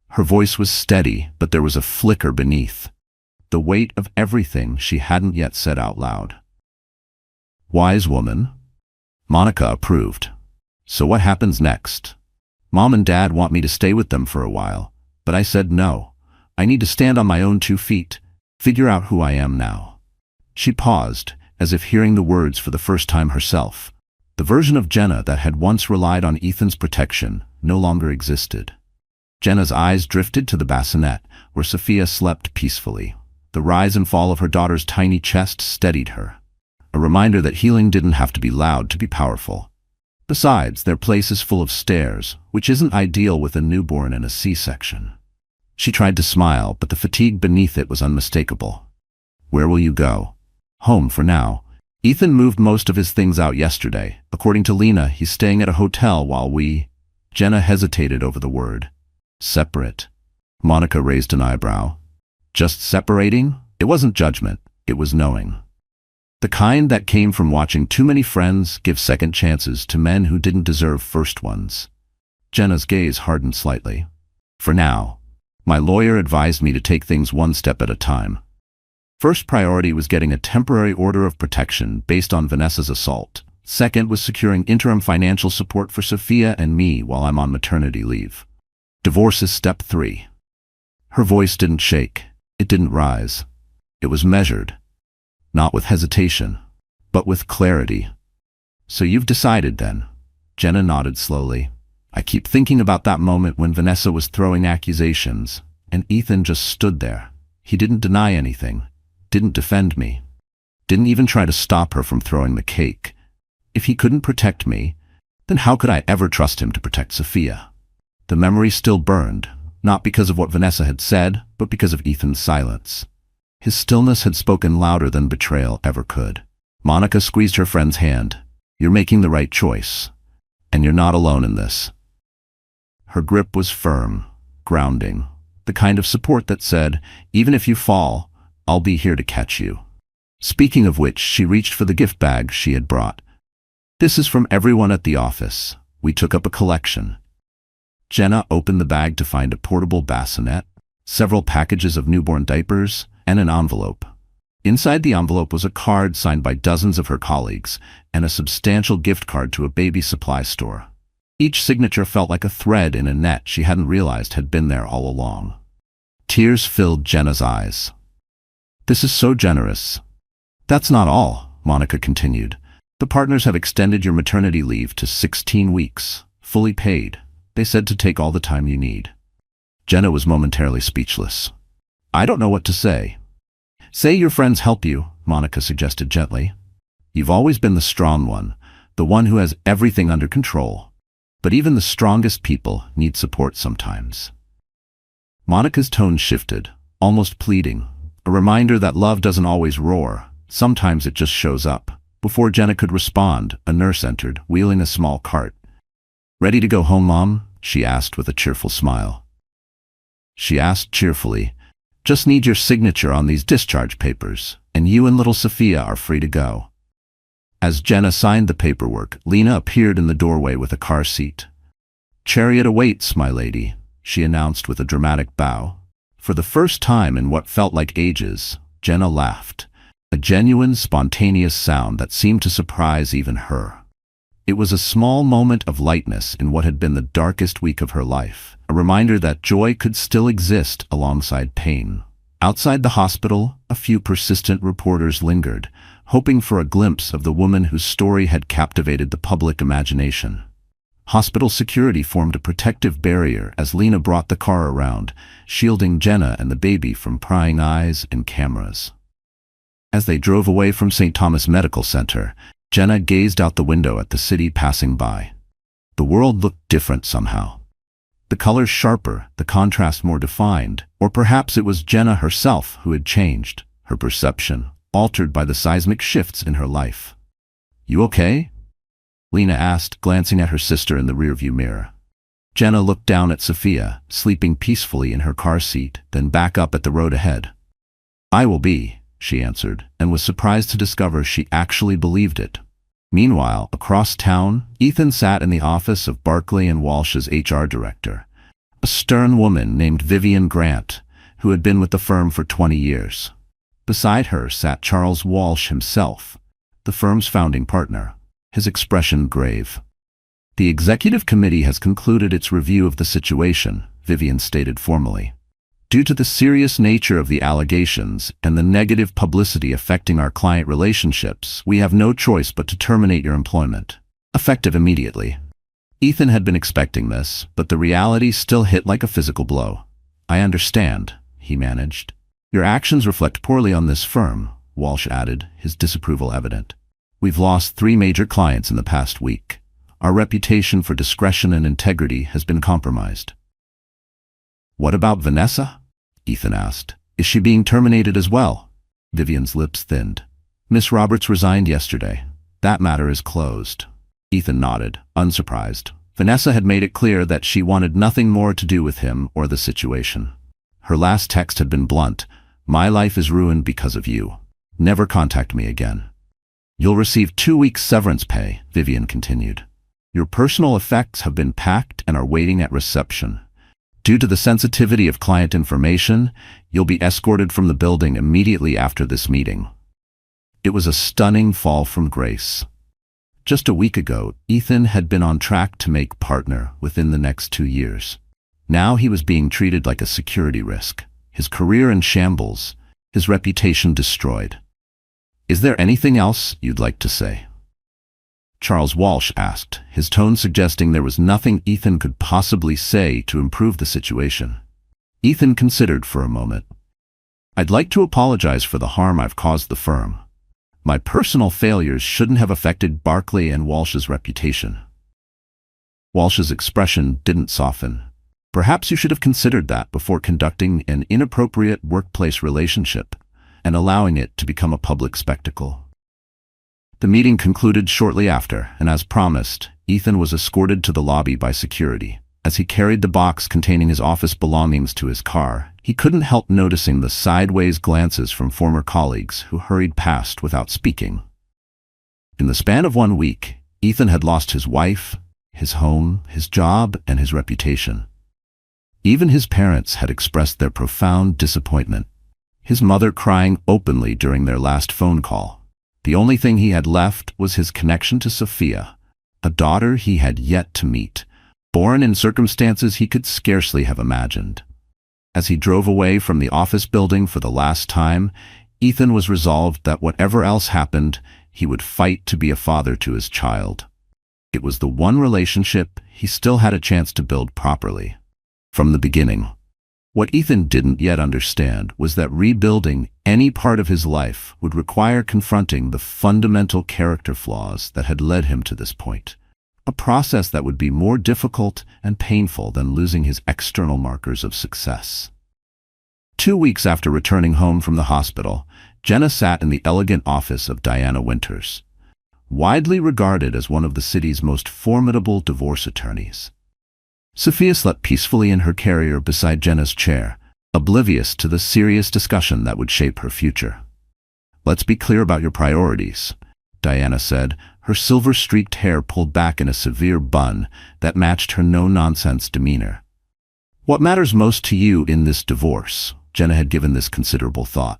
Her voice was steady, but there was a flicker beneath. The weight of everything she hadn't yet said out loud. "Wise woman." Monica approved. "So what happens next?" "Mom and Dad want me to stay with them for a while, but I said no. I need to stand on my own 2 feet, figure out who I am now." She paused, as if hearing the words for the first time herself. The version of Jenna that had once relied on Ethan's protection no longer existed. Jenna's eyes drifted to the bassinet, where Sophia slept peacefully. The rise and fall of her daughter's tiny chest steadied her, a reminder that healing didn't have to be loud to be powerful. Besides, their place is full of stairs, which isn't ideal with a newborn in a C-section. She tried to smile, but the fatigue beneath it was unmistakable. "Where will you go?" "Home for now. Ethan moved most of his things out yesterday. According to Lena, he's staying at a hotel while we—" Jenna hesitated over the word. "Separate." Monica raised an eyebrow. "Just separating?" It wasn't judgment, it was knowing. The kind that came from watching too many friends give second chances to men who didn't deserve first ones. Jenna's gaze hardened slightly. "For now. My lawyer advised me to take things one step at a time. First priority was getting a temporary order of protection based on Vanessa's assault. Second was securing interim financial support for Sophia and me while I'm on maternity leave. Divorce is step 3. Her voice didn't shake. It didn't rise. It was measured. Not with hesitation, but with clarity. "So you've decided then?" Jenna nodded slowly. "I keep thinking about that moment when Vanessa was throwing accusations, and Ethan just stood there. He didn't deny anything, didn't defend me, didn't even try to stop her from throwing the cake. If he couldn't protect me, then how could I ever trust him to protect Sophia?" The memory still burned, not because of what Vanessa had said, but because of Ethan's silence. His stillness had spoken louder than betrayal ever could. Monica squeezed her friend's hand. "You're making the right choice, and you're not alone in this." Her grip was firm, grounding, the kind of support that said, "Even if you fall, I'll be here to catch you." Speaking of which, she reached for the gift bag she had brought. "This is from everyone at the office. We took up a collection." Jenna opened the bag to find a portable bassinet, several packages of newborn diapers, and an envelope. Inside the envelope was a card signed by dozens of her colleagues and a substantial gift card to a baby supply store. Each signature felt like a thread in a net she hadn't realized had been there all along. Tears filled Jenna's eyes. "This is so generous." "That's not all," Monica continued. "The partners have extended your maternity leave to 16 weeks, fully paid. They said to take all the time you need." Jenna was momentarily speechless. "I don't know what to say." "Say your friends help you," Monica suggested gently. "You've always been the strong one, the one who has everything under control. But even the strongest people need support sometimes." Monica's tone shifted, almost pleading, a reminder that love doesn't always roar, sometimes it just shows up. Before Jenna could respond, a nurse entered, wheeling a small cart. "Ready to go home, Mom?" she asked with a cheerful smile. She asked cheerfully, "Just need your signature on these discharge papers, and you and little Sophia are free to go." As Jenna signed the paperwork, Lena appeared in the doorway with a car seat. "Chariot awaits, my lady," she announced with a dramatic bow. For the first time in what felt like ages, Jenna laughed, a genuine, spontaneous sound that seemed to surprise even her. It was a small moment of lightness in what had been the darkest week of her life, a reminder that joy could still exist alongside pain. Outside the hospital, a few persistent reporters lingered, hoping for a glimpse of the woman whose story had captivated the public imagination. Hospital security formed a protective barrier as Lena brought the car around, shielding Jenna and the baby from prying eyes and cameras. As they drove away from St. Thomas Medical Center, Jenna gazed out the window at the city passing by. The world looked different somehow. The colors sharper, the contrast more defined, or perhaps it was Jenna herself who had changed, her perception altered by the seismic shifts in her life. "You okay?" Lena asked, glancing at her sister in the rearview mirror. Jenna looked down at Sophia, sleeping peacefully in her car seat, then back up at the road ahead. "I will be," she answered, and was surprised to discover she actually believed it. Meanwhile, across town, Ethan sat in the office of Barclay and Walsh's HR director, a stern woman named Vivian Grant, who had been with the firm for 20 years. Beside her sat Charles Walsh himself, the firm's founding partner, his expression grave. "The executive committee has concluded its review of the situation," Vivian stated formally. "Due to the serious nature of the allegations and the negative publicity affecting our client relationships, we have no choice but to terminate your employment, effective immediately." Ethan had been expecting this, but the reality still hit like a physical blow. "I understand," he managed. "Your actions reflect poorly on this firm," Walsh added, his disapproval evident. "We've lost 3 major clients in the past week. Our reputation for discretion and integrity has been compromised." "What about Vanessa?" Ethan asked. "Is she being terminated as well?" Vivian's lips thinned. "Miss Roberts resigned yesterday. That matter is closed." Ethan nodded, unsurprised. Vanessa had made it clear that she wanted nothing more to do with him or the situation. Her last text had been blunt: "My life is ruined because of you. Never contact me again." "You'll receive 2 weeks severance pay," Vivian continued. "Your personal effects have been packed and are waiting at reception. Due to the sensitivity of client information, you'll be escorted from the building immediately after this meeting." It was a stunning fall from grace. Just a week ago, Ethan had been on track to make partner within the next 2 years. Now he was being treated like a security risk, his career in shambles, his reputation destroyed. "Is there anything else you'd like to say?" Charles Walsh asked, his tone suggesting there was nothing Ethan could possibly say to improve the situation. Ethan considered for a moment. "I'd like to apologize for the harm I've caused the firm. My personal failures shouldn't have affected Barclay and Walsh's reputation." Walsh's expression didn't soften. "Perhaps you should have considered that before conducting an inappropriate workplace relationship and allowing it to become a public spectacle." The meeting concluded shortly after, and as promised, Ethan was escorted to the lobby by security. As he carried the box containing his office belongings to his car, he couldn't help noticing the sideways glances from former colleagues who hurried past without speaking. In the span of 1 week, Ethan had lost his wife, his home, his job, and his reputation. Even his parents had expressed their profound disappointment, his mother crying openly during their last phone call. The only thing he had left was his connection to Sophia, a daughter he had yet to meet, born in circumstances he could scarcely have imagined. As he drove away from the office building for the last time, Ethan was resolved that whatever else happened, he would fight to be a father to his child. It was the one relationship he still had a chance to build properly. From the beginning. What Ethan didn't yet understand was that rebuilding any part of his life would require confronting the fundamental character flaws that had led him to this point. A process that would be more difficult and painful than losing his external markers of success. 2 weeks after returning home from the hospital, Jenna sat in the elegant office of Diana Winters, widely regarded as one of the city's most formidable divorce attorneys. Sophia slept peacefully in her carrier beside Jenna's chair, oblivious to the serious discussion that would shape her future. "Let's be clear about your priorities," Diana said, her silver-streaked hair pulled back in a severe bun that matched her no-nonsense demeanor. "What matters most to you in this divorce?" Jenna had given this considerable thought.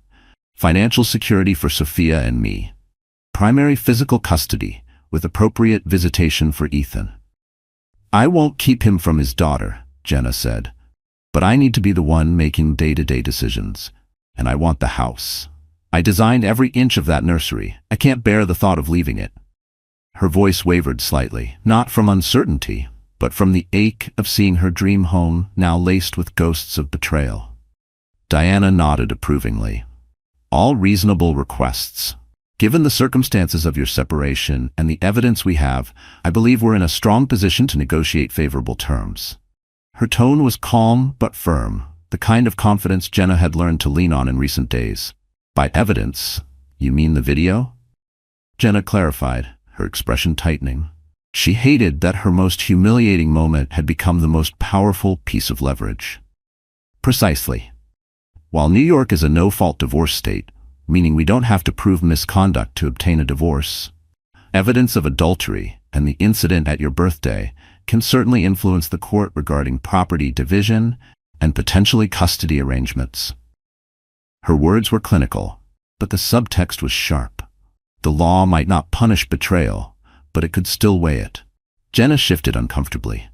"Financial security for Sophia and me. Primary physical custody, with appropriate visitation for Ethan." "I won't keep him from his daughter," Jenna said, "but I need to be the one making day-to-day decisions, and I want the house. I designed every inch of that nursery. I can't bear the thought of leaving it." Her voice wavered slightly, not from uncertainty, but from the ache of seeing her dream home now laced with ghosts of betrayal. Diana nodded approvingly. "All reasonable requests. Given the circumstances of your separation and the evidence we have, I believe we're in a strong position to negotiate favorable terms." Her tone was calm but firm, the kind of confidence Jenna had learned to lean on in recent days. "By evidence, you mean the video?" Jenna clarified, her expression tightening. She hated that her most humiliating moment had become the most powerful piece of leverage. "Precisely. While New York is a no-fault divorce state, meaning we don't have to prove misconduct to obtain a divorce, evidence of adultery and the incident at your birthday can certainly influence the court regarding property division and potentially custody arrangements." Her words were clinical, but the subtext was sharp. The law might not punish betrayal, but it could still weigh it. Jenna shifted uncomfortably.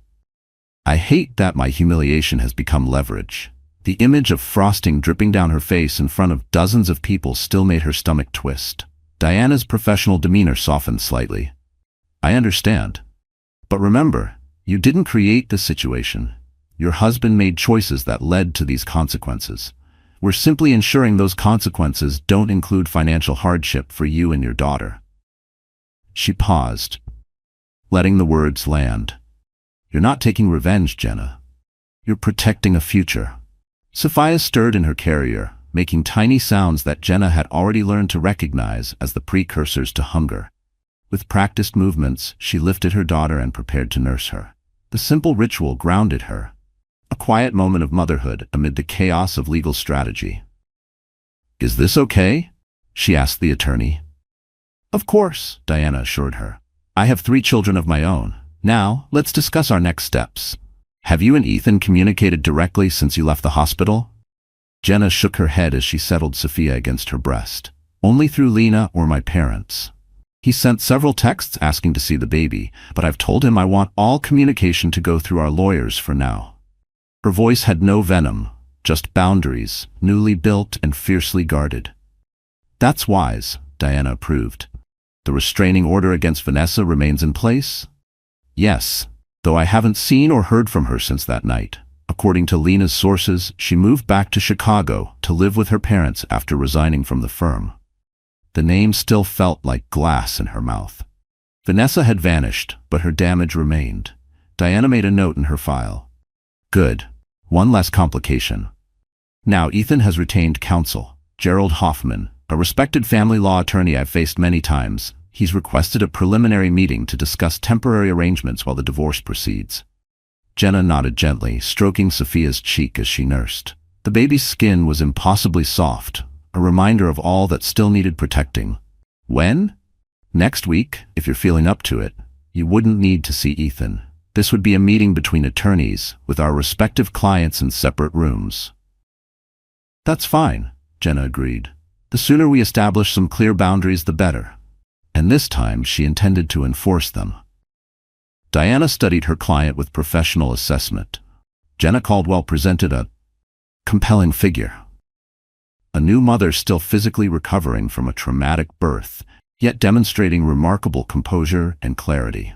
"I hate that my humiliation has become leverage." The image of frosting dripping down her face in front of dozens of people still made her stomach twist. Diana's professional demeanor softened slightly. "I understand. But remember, you didn't create this situation. Your husband made choices that led to these consequences. We're simply ensuring those consequences don't include financial hardship for you and your daughter." She paused, letting the words land. "You're not taking revenge, Jenna. You're protecting a future." Sophia stirred in her carrier, making tiny sounds that Jenna had already learned to recognize as the precursors to hunger. With practiced movements, she lifted her daughter and prepared to nurse her. The simple ritual grounded her, a quiet moment of motherhood amid the chaos of legal strategy. "Is this okay?" she asked the attorney. "Of course," Diana assured her. "I have 3 children of my own. Now, let's discuss our next steps. Have you and Ethan communicated directly since you left the hospital?" Jenna shook her head as she settled Sophia against her breast. "Only through Lena or my parents. He sent several texts asking to see the baby, but I've told him I want all communication to go through our lawyers for now." Her voice had no venom, just boundaries, newly built and fiercely guarded. "That's wise," Diana approved. "The restraining order against Vanessa remains in place?" "Yes, though I haven't seen or heard from her since that night. According to Lena's sources, she moved back to Chicago to live with her parents after resigning from the firm." The name still felt like glass in her mouth. Vanessa had vanished, but her damage remained. Diana made a note in her file. "Good. One less complication. Now Ethan has retained counsel. Gerald Hoffman, a respected family law attorney I've faced many times. He's requested a preliminary meeting to discuss temporary arrangements while the divorce proceeds." Jenna nodded gently, stroking Sophia's cheek as she nursed. The baby's skin was impossibly soft, a reminder of all that still needed protecting. "When?" "Next week, if you're feeling up to it. You wouldn't need to see Ethan. This would be a meeting between attorneys, with our respective clients in separate rooms. That's fine, Jenna agreed. The sooner we establish some clear boundaries, the better. And this time she intended to enforce them. Diana studied her client with professional assessment. Jenna Caldwell presented a compelling figure. A new mother still physically recovering from a traumatic birth, yet demonstrating remarkable composure and clarity.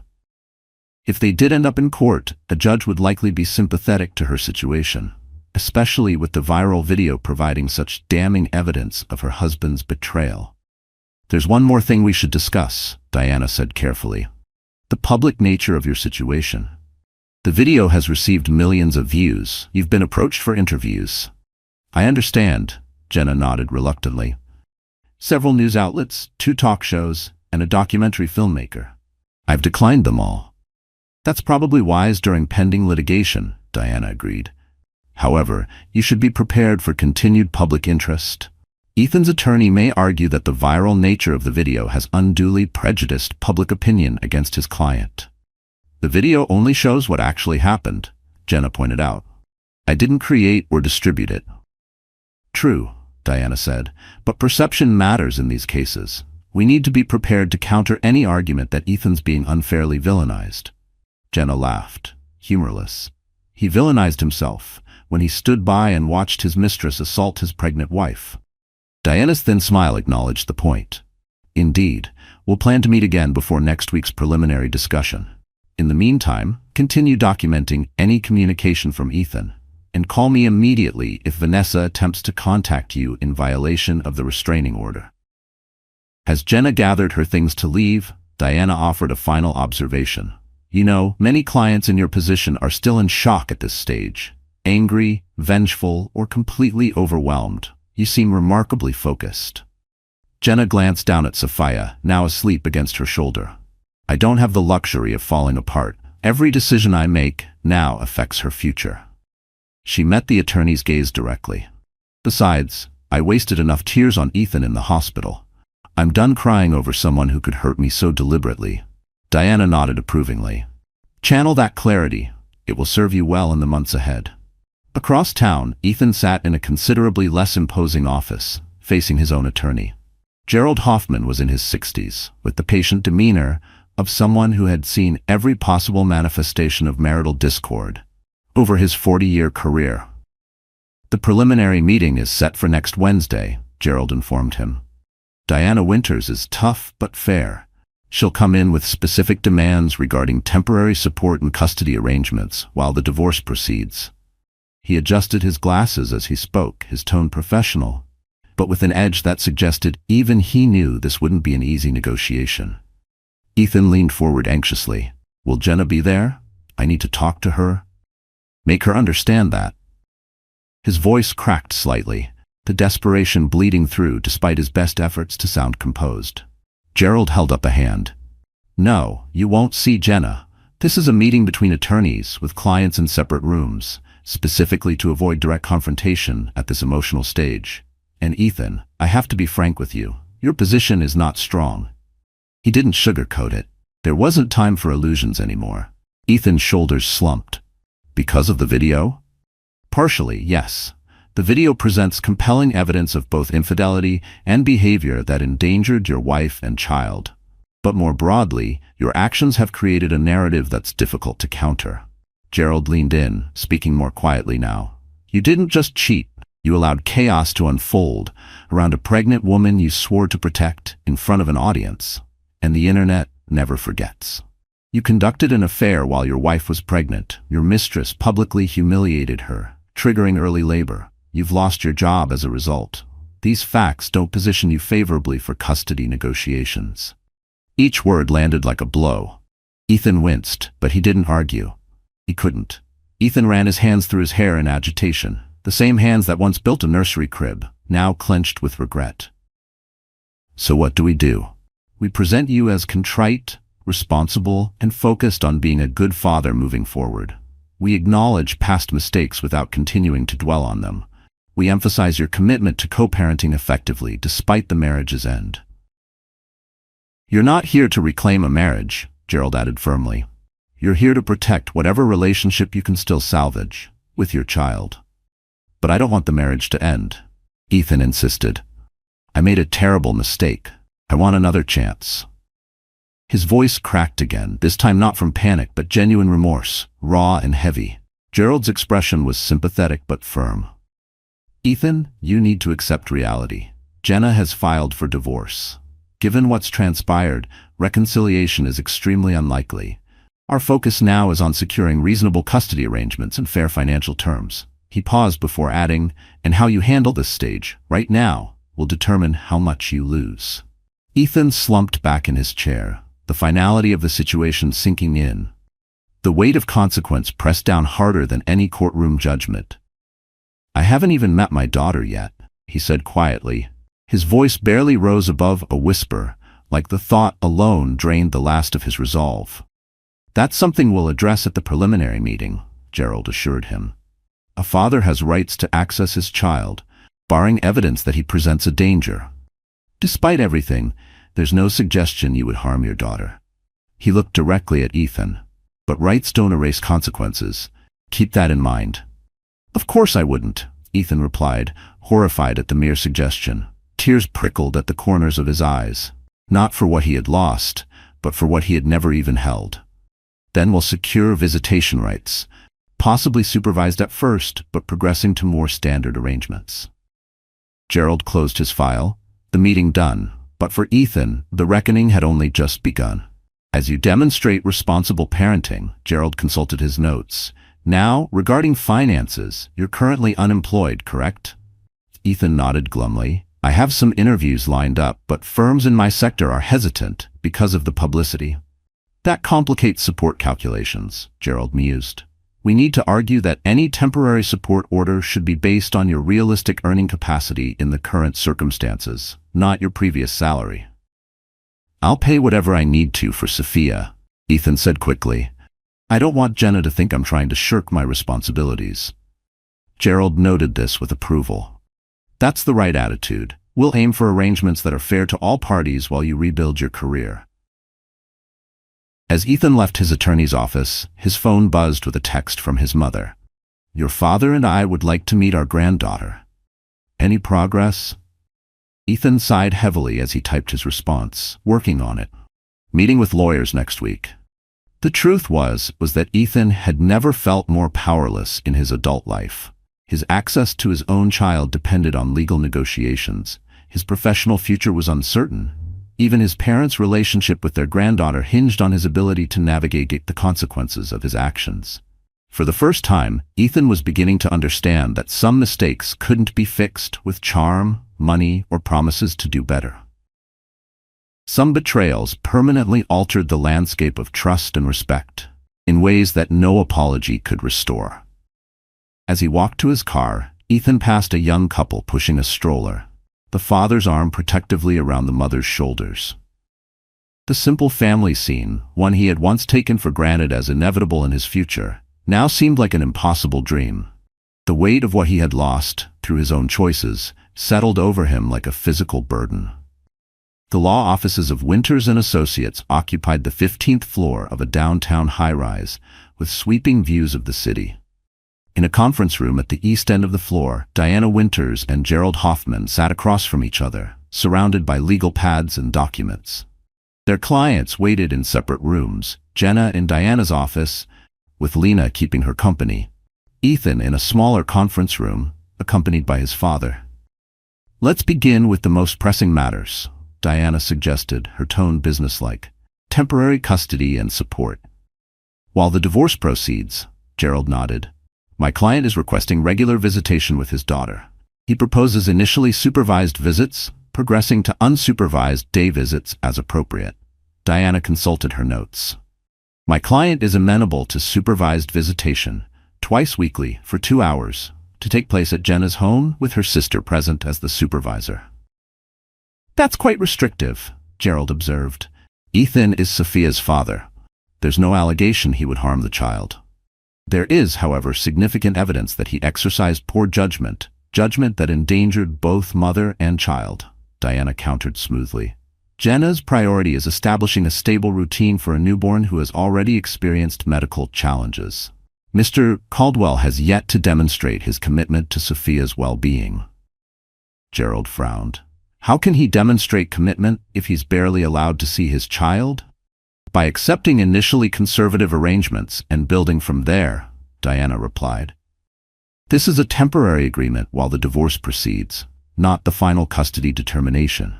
If they did end up in court, a judge would likely be sympathetic to her situation, especially with the viral video providing such damning evidence of her husband's betrayal. There's one more thing we should discuss, Diana said carefully. The public nature of your situation. The video has received millions of views. You've been approached for interviews. I understand, Jenna nodded reluctantly. Several news outlets, 2 talk shows, and a documentary filmmaker. I've declined them all. That's probably wise during pending litigation, Diana agreed. However, you should be prepared for continued public interest. Ethan's attorney may argue that the viral nature of the video has unduly prejudiced public opinion against his client. The video only shows what actually happened, Jenna pointed out. I didn't create or distribute it. True, Diana said, but perception matters in these cases. We need to be prepared to counter any argument that Ethan's being unfairly villainized. Jenna laughed, humorless. He villainized himself when he stood by and watched his mistress assault his pregnant wife. Diana's thin smile acknowledged the point. Indeed, we'll plan to meet again before next week's preliminary discussion. In the meantime, continue documenting any communication from Ethan, and call me immediately if Vanessa attempts to contact you in violation of the restraining order. As Jenna gathered her things to leave, Diana offered a final observation. You know, many clients in your position are still in shock at this stage. Angry, vengeful, or completely overwhelmed. You seem remarkably focused. Jenna glanced down at Sophia, now asleep against her shoulder. I don't have the luxury of falling apart. Every decision I make now affects her future. She met the attorney's gaze directly. Besides, I wasted enough tears on Ethan in the hospital. I'm done crying over someone who could hurt me so deliberately. Diana nodded approvingly. Channel that clarity. It will serve you well in the months ahead. Across town, Ethan sat in a considerably less imposing office, facing his own attorney. Gerald Hoffman was in his 60s, with the patient demeanor of someone who had seen every possible manifestation of marital discord over his 40-year career. The preliminary meeting is set for next Wednesday, Gerald informed him. Diana Winters is tough but fair. She'll come in with specific demands regarding temporary support and custody arrangements while the divorce proceeds. He adjusted his glasses as he spoke, his tone professional, but with an edge that suggested even he knew this wouldn't be an easy negotiation. Ethan leaned forward anxiously. Will Jenna be there? I need to talk to her. Make her understand that. His voice cracked slightly, the desperation bleeding through despite his best efforts to sound composed. Gerald held up a hand. No, you won't see Jenna. This is a meeting between attorneys with clients in separate rooms, specifically to avoid direct confrontation at this emotional stage. And Ethan, I have to be frank with you. Your position is not strong. He didn't sugarcoat it. There wasn't time for illusions anymore. Ethan's shoulders slumped. Because of the video? Partially, yes. The video presents compelling evidence of both infidelity and behavior that endangered your wife and child. But more broadly, your actions have created a narrative that's difficult to counter. Gerald leaned in, speaking more quietly now. You didn't just cheat. You allowed chaos to unfold around a pregnant woman you swore to protect in front of an audience. And the internet never forgets. You conducted an affair while your wife was pregnant. Your mistress publicly humiliated her, triggering early labor. You've lost your job as a result. These facts don't position you favorably for custody negotiations. Each word landed like a blow. Ethan winced, but he didn't argue. He couldn't. Ethan ran his hands through his hair in agitation, the same hands that once built a nursery crib, now clenched with regret. So what do? We present you as contrite, responsible, and focused on being a good father moving forward. We acknowledge past mistakes without continuing to dwell on them. We emphasize your commitment to co-parenting effectively despite the marriage's end. You're not here to reclaim a marriage, Gerald added firmly. You're here to protect whatever relationship you can still salvage with your child. But I don't want the marriage to end, Ethan insisted. I made a terrible mistake. I want another chance. His voice cracked again, this time not from panic but genuine remorse, raw and heavy. Gerald's expression was sympathetic but firm. Ethan, you need to accept reality. Jenna has filed for divorce. Given what's transpired, reconciliation is extremely unlikely. Our focus now is on securing reasonable custody arrangements and fair financial terms. He paused before adding, and how you handle this stage, right now, will determine how much you lose. Ethan slumped back in his chair, the finality of the situation sinking in. The weight of consequence pressed down harder than any courtroom judgment. I haven't even met my daughter yet, he said quietly. His voice barely rose above a whisper, like the thought alone drained the last of his resolve. That's something we'll address at the preliminary meeting, Gerald assured him. A father has rights to access his child, barring evidence that he presents a danger. Despite everything, there's no suggestion you would harm your daughter. He looked directly at Ethan. But rights don't erase consequences. Keep that in mind. Of course I wouldn't, Ethan replied, horrified at the mere suggestion. Tears prickled at the corners of his eyes. Not for what he had lost, but for what he had never even held. Then we'll secure visitation rights, possibly supervised at first, but progressing to more standard arrangements. Gerald closed his file, the meeting done, but for Ethan, the reckoning had only just begun. As you demonstrate responsible parenting, Gerald consulted his notes. Now, regarding finances, you're currently unemployed, correct? Ethan nodded glumly. I have some interviews lined up, but firms in my sector are hesitant because of the publicity. That complicates support calculations, Gerald mused. We need to argue that any temporary support order should be based on your realistic earning capacity in the current circumstances, not your previous salary. I'll pay whatever I need to for Sophia, Ethan said quickly. I don't want Jenna to think I'm trying to shirk my responsibilities. Gerald noted this with approval. That's the right attitude. We'll aim for arrangements that are fair to all parties while you rebuild your career. As Ethan left his attorney's office, his phone buzzed with a text from his mother. Your father and I would like to meet our granddaughter. Any progress? Ethan sighed heavily as he typed his response, working on it. Meeting with lawyers next week. The truth was that Ethan had never felt more powerless in his adult life. His access to his own child depended on legal negotiations. His professional future was uncertain. Even his parents' relationship with their granddaughter hinged on his ability to navigate the consequences of his actions. For the first time, Ethan was beginning to understand that some mistakes couldn't be fixed with charm, money, or promises to do better. Some betrayals permanently altered the landscape of trust and respect, in ways that no apology could restore. As he walked to his car, Ethan passed a young couple pushing a stroller, the father's arm protectively around the mother's shoulders. The simple family scene, one he had once taken for granted as inevitable in his future, now seemed like an impossible dream. The weight of what he had lost, through his own choices, settled over him like a physical burden. The law offices of Winters and Associates occupied the 15th floor of a downtown high-rise, with sweeping views of the city. In a conference room at the east end of the floor, Diana Winters and Gerald Hoffman sat across from each other, surrounded by legal pads and documents. Their clients waited in separate rooms, Jenna in Diana's office, with Lena keeping her company. Ethan in a smaller conference room, accompanied by his father. Let's begin with the most pressing matters, Diana suggested, her tone businesslike. Temporary custody and support. While the divorce proceeds, Gerald nodded. My client is requesting regular visitation with his daughter. He proposes initially supervised visits, progressing to unsupervised day visits as appropriate. Diana consulted her notes. My client is amenable to supervised visitation, twice weekly for 2 hours, to take place at Jenna's home with her sister present as the supervisor. That's quite restrictive, Gerald observed. Ethan is Sophia's father. There's no allegation he would harm the child. There is, however, significant evidence that he exercised poor judgment that endangered both mother and child, Diana countered smoothly. Jenna's priority is establishing a stable routine for a newborn who has already experienced medical challenges. Mr. Caldwell has yet to demonstrate his commitment to Sophia's well-being. Gerald frowned. How can he demonstrate commitment if he's barely allowed to see his child? By accepting initially conservative arrangements and building from there, Diana replied. This is a temporary agreement while the divorce proceeds, not the final custody determination.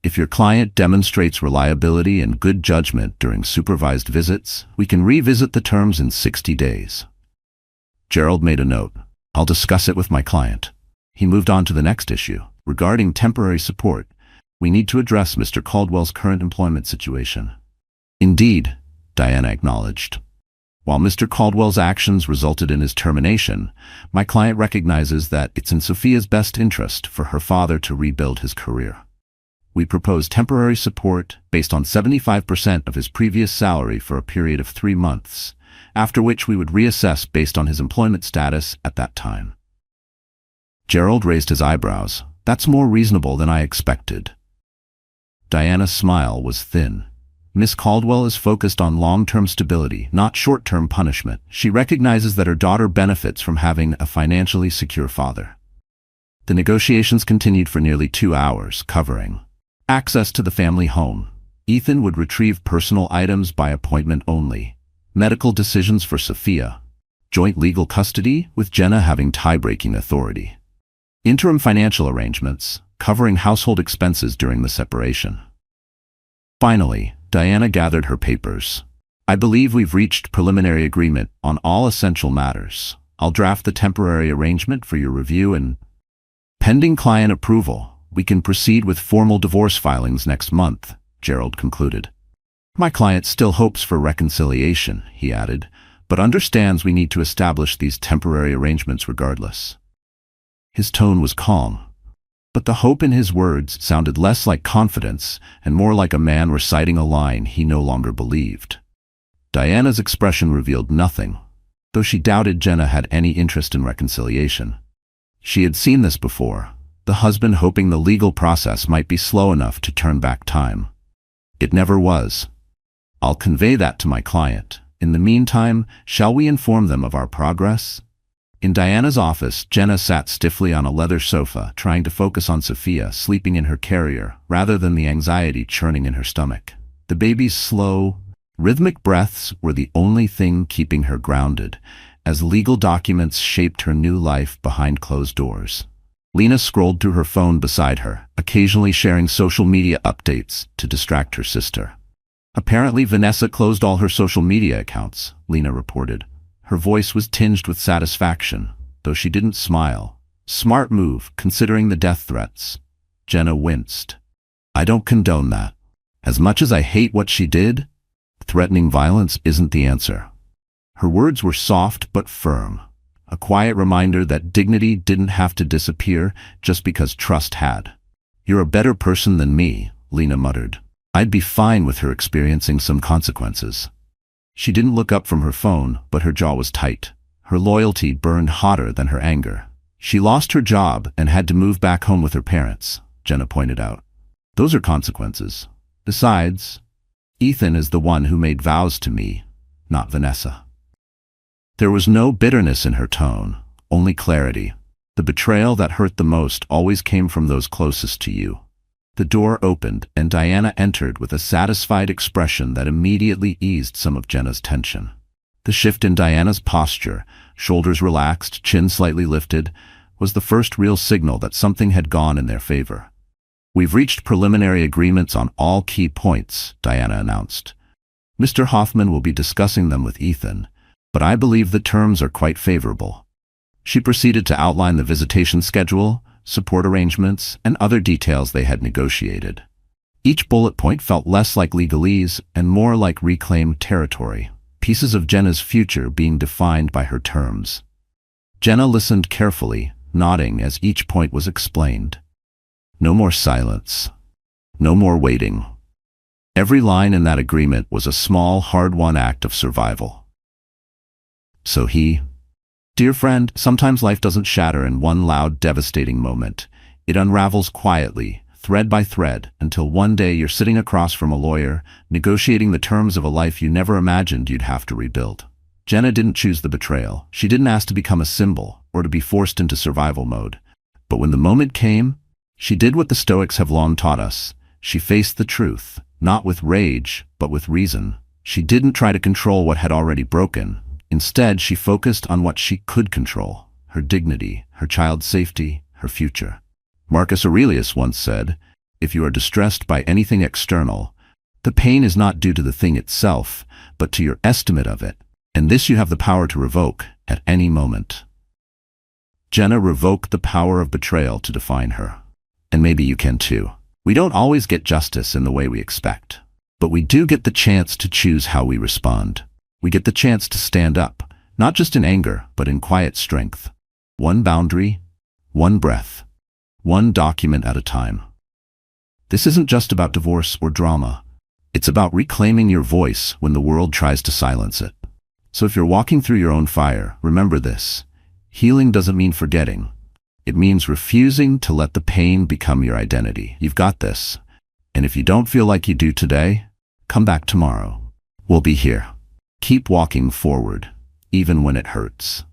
If your client demonstrates reliability and good judgment during supervised visits, we can revisit the terms in 60 days. Gerald made a note. I'll discuss it with my client. He moved on to the next issue. Regarding temporary support, we need to address Mr. Caldwell's current employment situation. Indeed, Diana acknowledged. While Mr. Caldwell's actions resulted in his termination, my client recognizes that it's in Sophia's best interest for her father to rebuild his career. We propose temporary support based on 75% of his previous salary for a period of 3 months, after which we would reassess based on his employment status at that time. Gerald raised his eyebrows. That's more reasonable than I expected. Diana's smile was thin. Miss Caldwell is focused on long-term stability, not short-term punishment. She recognizes that her daughter benefits from having a financially secure father. The negotiations continued for nearly 2 hours, covering access to the family home. Ethan would retrieve personal items by appointment only. Medical decisions for Sophia. Joint legal custody, with Jenna having tie-breaking authority. Interim financial arrangements, covering household expenses during the separation. Finally, Diana gathered her papers. I believe we've reached preliminary agreement on all essential matters. I'll draft the temporary arrangement for your review and, pending client approval, we can proceed with formal divorce filings next month, Gerald concluded. My client still hopes for reconciliation, he added, but understands we need to establish these temporary arrangements regardless. His tone was calm, but the hope in his words sounded less like confidence and more like a man reciting a line he no longer believed. Diana's expression revealed nothing, though she doubted Jenna had any interest in reconciliation. She had seen this before, the husband hoping the legal process might be slow enough to turn back time. It never was. I'll convey that to my client. In the meantime, shall we inform them of our progress? In Diana's office, Jenna sat stiffly on a leather sofa, trying to focus on Sophia sleeping in her carrier, rather than the anxiety churning in her stomach. The baby's slow, rhythmic breaths were the only thing keeping her grounded, as legal documents shaped her new life behind closed doors. Lena scrolled through her phone beside her, occasionally sharing social media updates to distract her sister. Apparently, Vanessa closed all her social media accounts, Lena reported. Her voice was tinged with satisfaction, though she didn't smile. Smart move, considering the death threats. Jenna winced. I don't condone that. As much as I hate what she did, threatening violence isn't the answer. Her words were soft but firm, a quiet reminder that dignity didn't have to disappear just because trust had. You're a better person than me, Lena muttered. I'd be fine with her experiencing some consequences. She didn't look up from her phone, but her jaw was tight. Her loyalty burned hotter than her anger. She lost her job and had to move back home with her parents, Jenna pointed out. Those are consequences. Besides, Ethan is the one who made vows to me, not Vanessa. There was no bitterness in her tone, only clarity. The betrayal that hurt the most always came from those closest to you. The door opened, and Diana entered with a satisfied expression that immediately eased some of Jenna's tension. The shift in Diana's posture, shoulders relaxed, chin slightly lifted, was the first real signal that something had gone in their favor. We've reached preliminary agreements on all key points, Diana announced. Mr. Hoffman will be discussing them with Ethan, but I believe the terms are quite favorable. She proceeded to outline the visitation schedule, support arrangements, and other details they had negotiated. Each bullet point felt less like legalese and more like reclaimed territory, pieces of Jenna's future being defined by her terms. Jenna listened carefully, nodding as each point was explained. No more silence. No more waiting. Every line in that agreement was a small, hard-won act of survival. So dear friend, sometimes life doesn't shatter in one loud, devastating moment. It unravels quietly, thread by thread, until one day you're sitting across from a lawyer, negotiating the terms of a life you never imagined you'd have to rebuild. Jenna didn't choose the betrayal. She didn't ask to become a symbol or to be forced into survival mode. But when the moment came, she did what the Stoics have long taught us. She faced the truth, not with rage, but with reason. She didn't try to control what had already broken. Instead, she focused on what she could control: her dignity, her child's safety, her future. Marcus Aurelius once said, "If you are distressed by anything external, the pain is not due to the thing itself, but to your estimate of it, and this you have the power to revoke at any moment." Jenna revoked the power of betrayal to define her. And maybe you can too. We don't always get justice in the way we expect, but we do get the chance to choose how we respond. We get the chance to stand up, not just in anger, but in quiet strength. One boundary, one breath, one document at a time. This isn't just about divorce or drama. It's about reclaiming your voice when the world tries to silence it. So if you're walking through your own fire, remember this: healing doesn't mean forgetting. It means refusing to let the pain become your identity. You've got this. And if you don't feel like you do today, come back tomorrow. We'll be here. Keep walking forward, even when it hurts.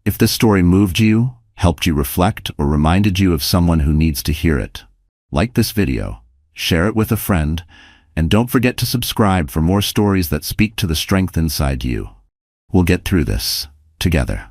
If this story moved you, helped you reflect, or reminded you of someone who needs to hear it, like this video, share it with a friend, and don't forget to subscribe for more stories that speak to the strength inside you. We'll get through this together.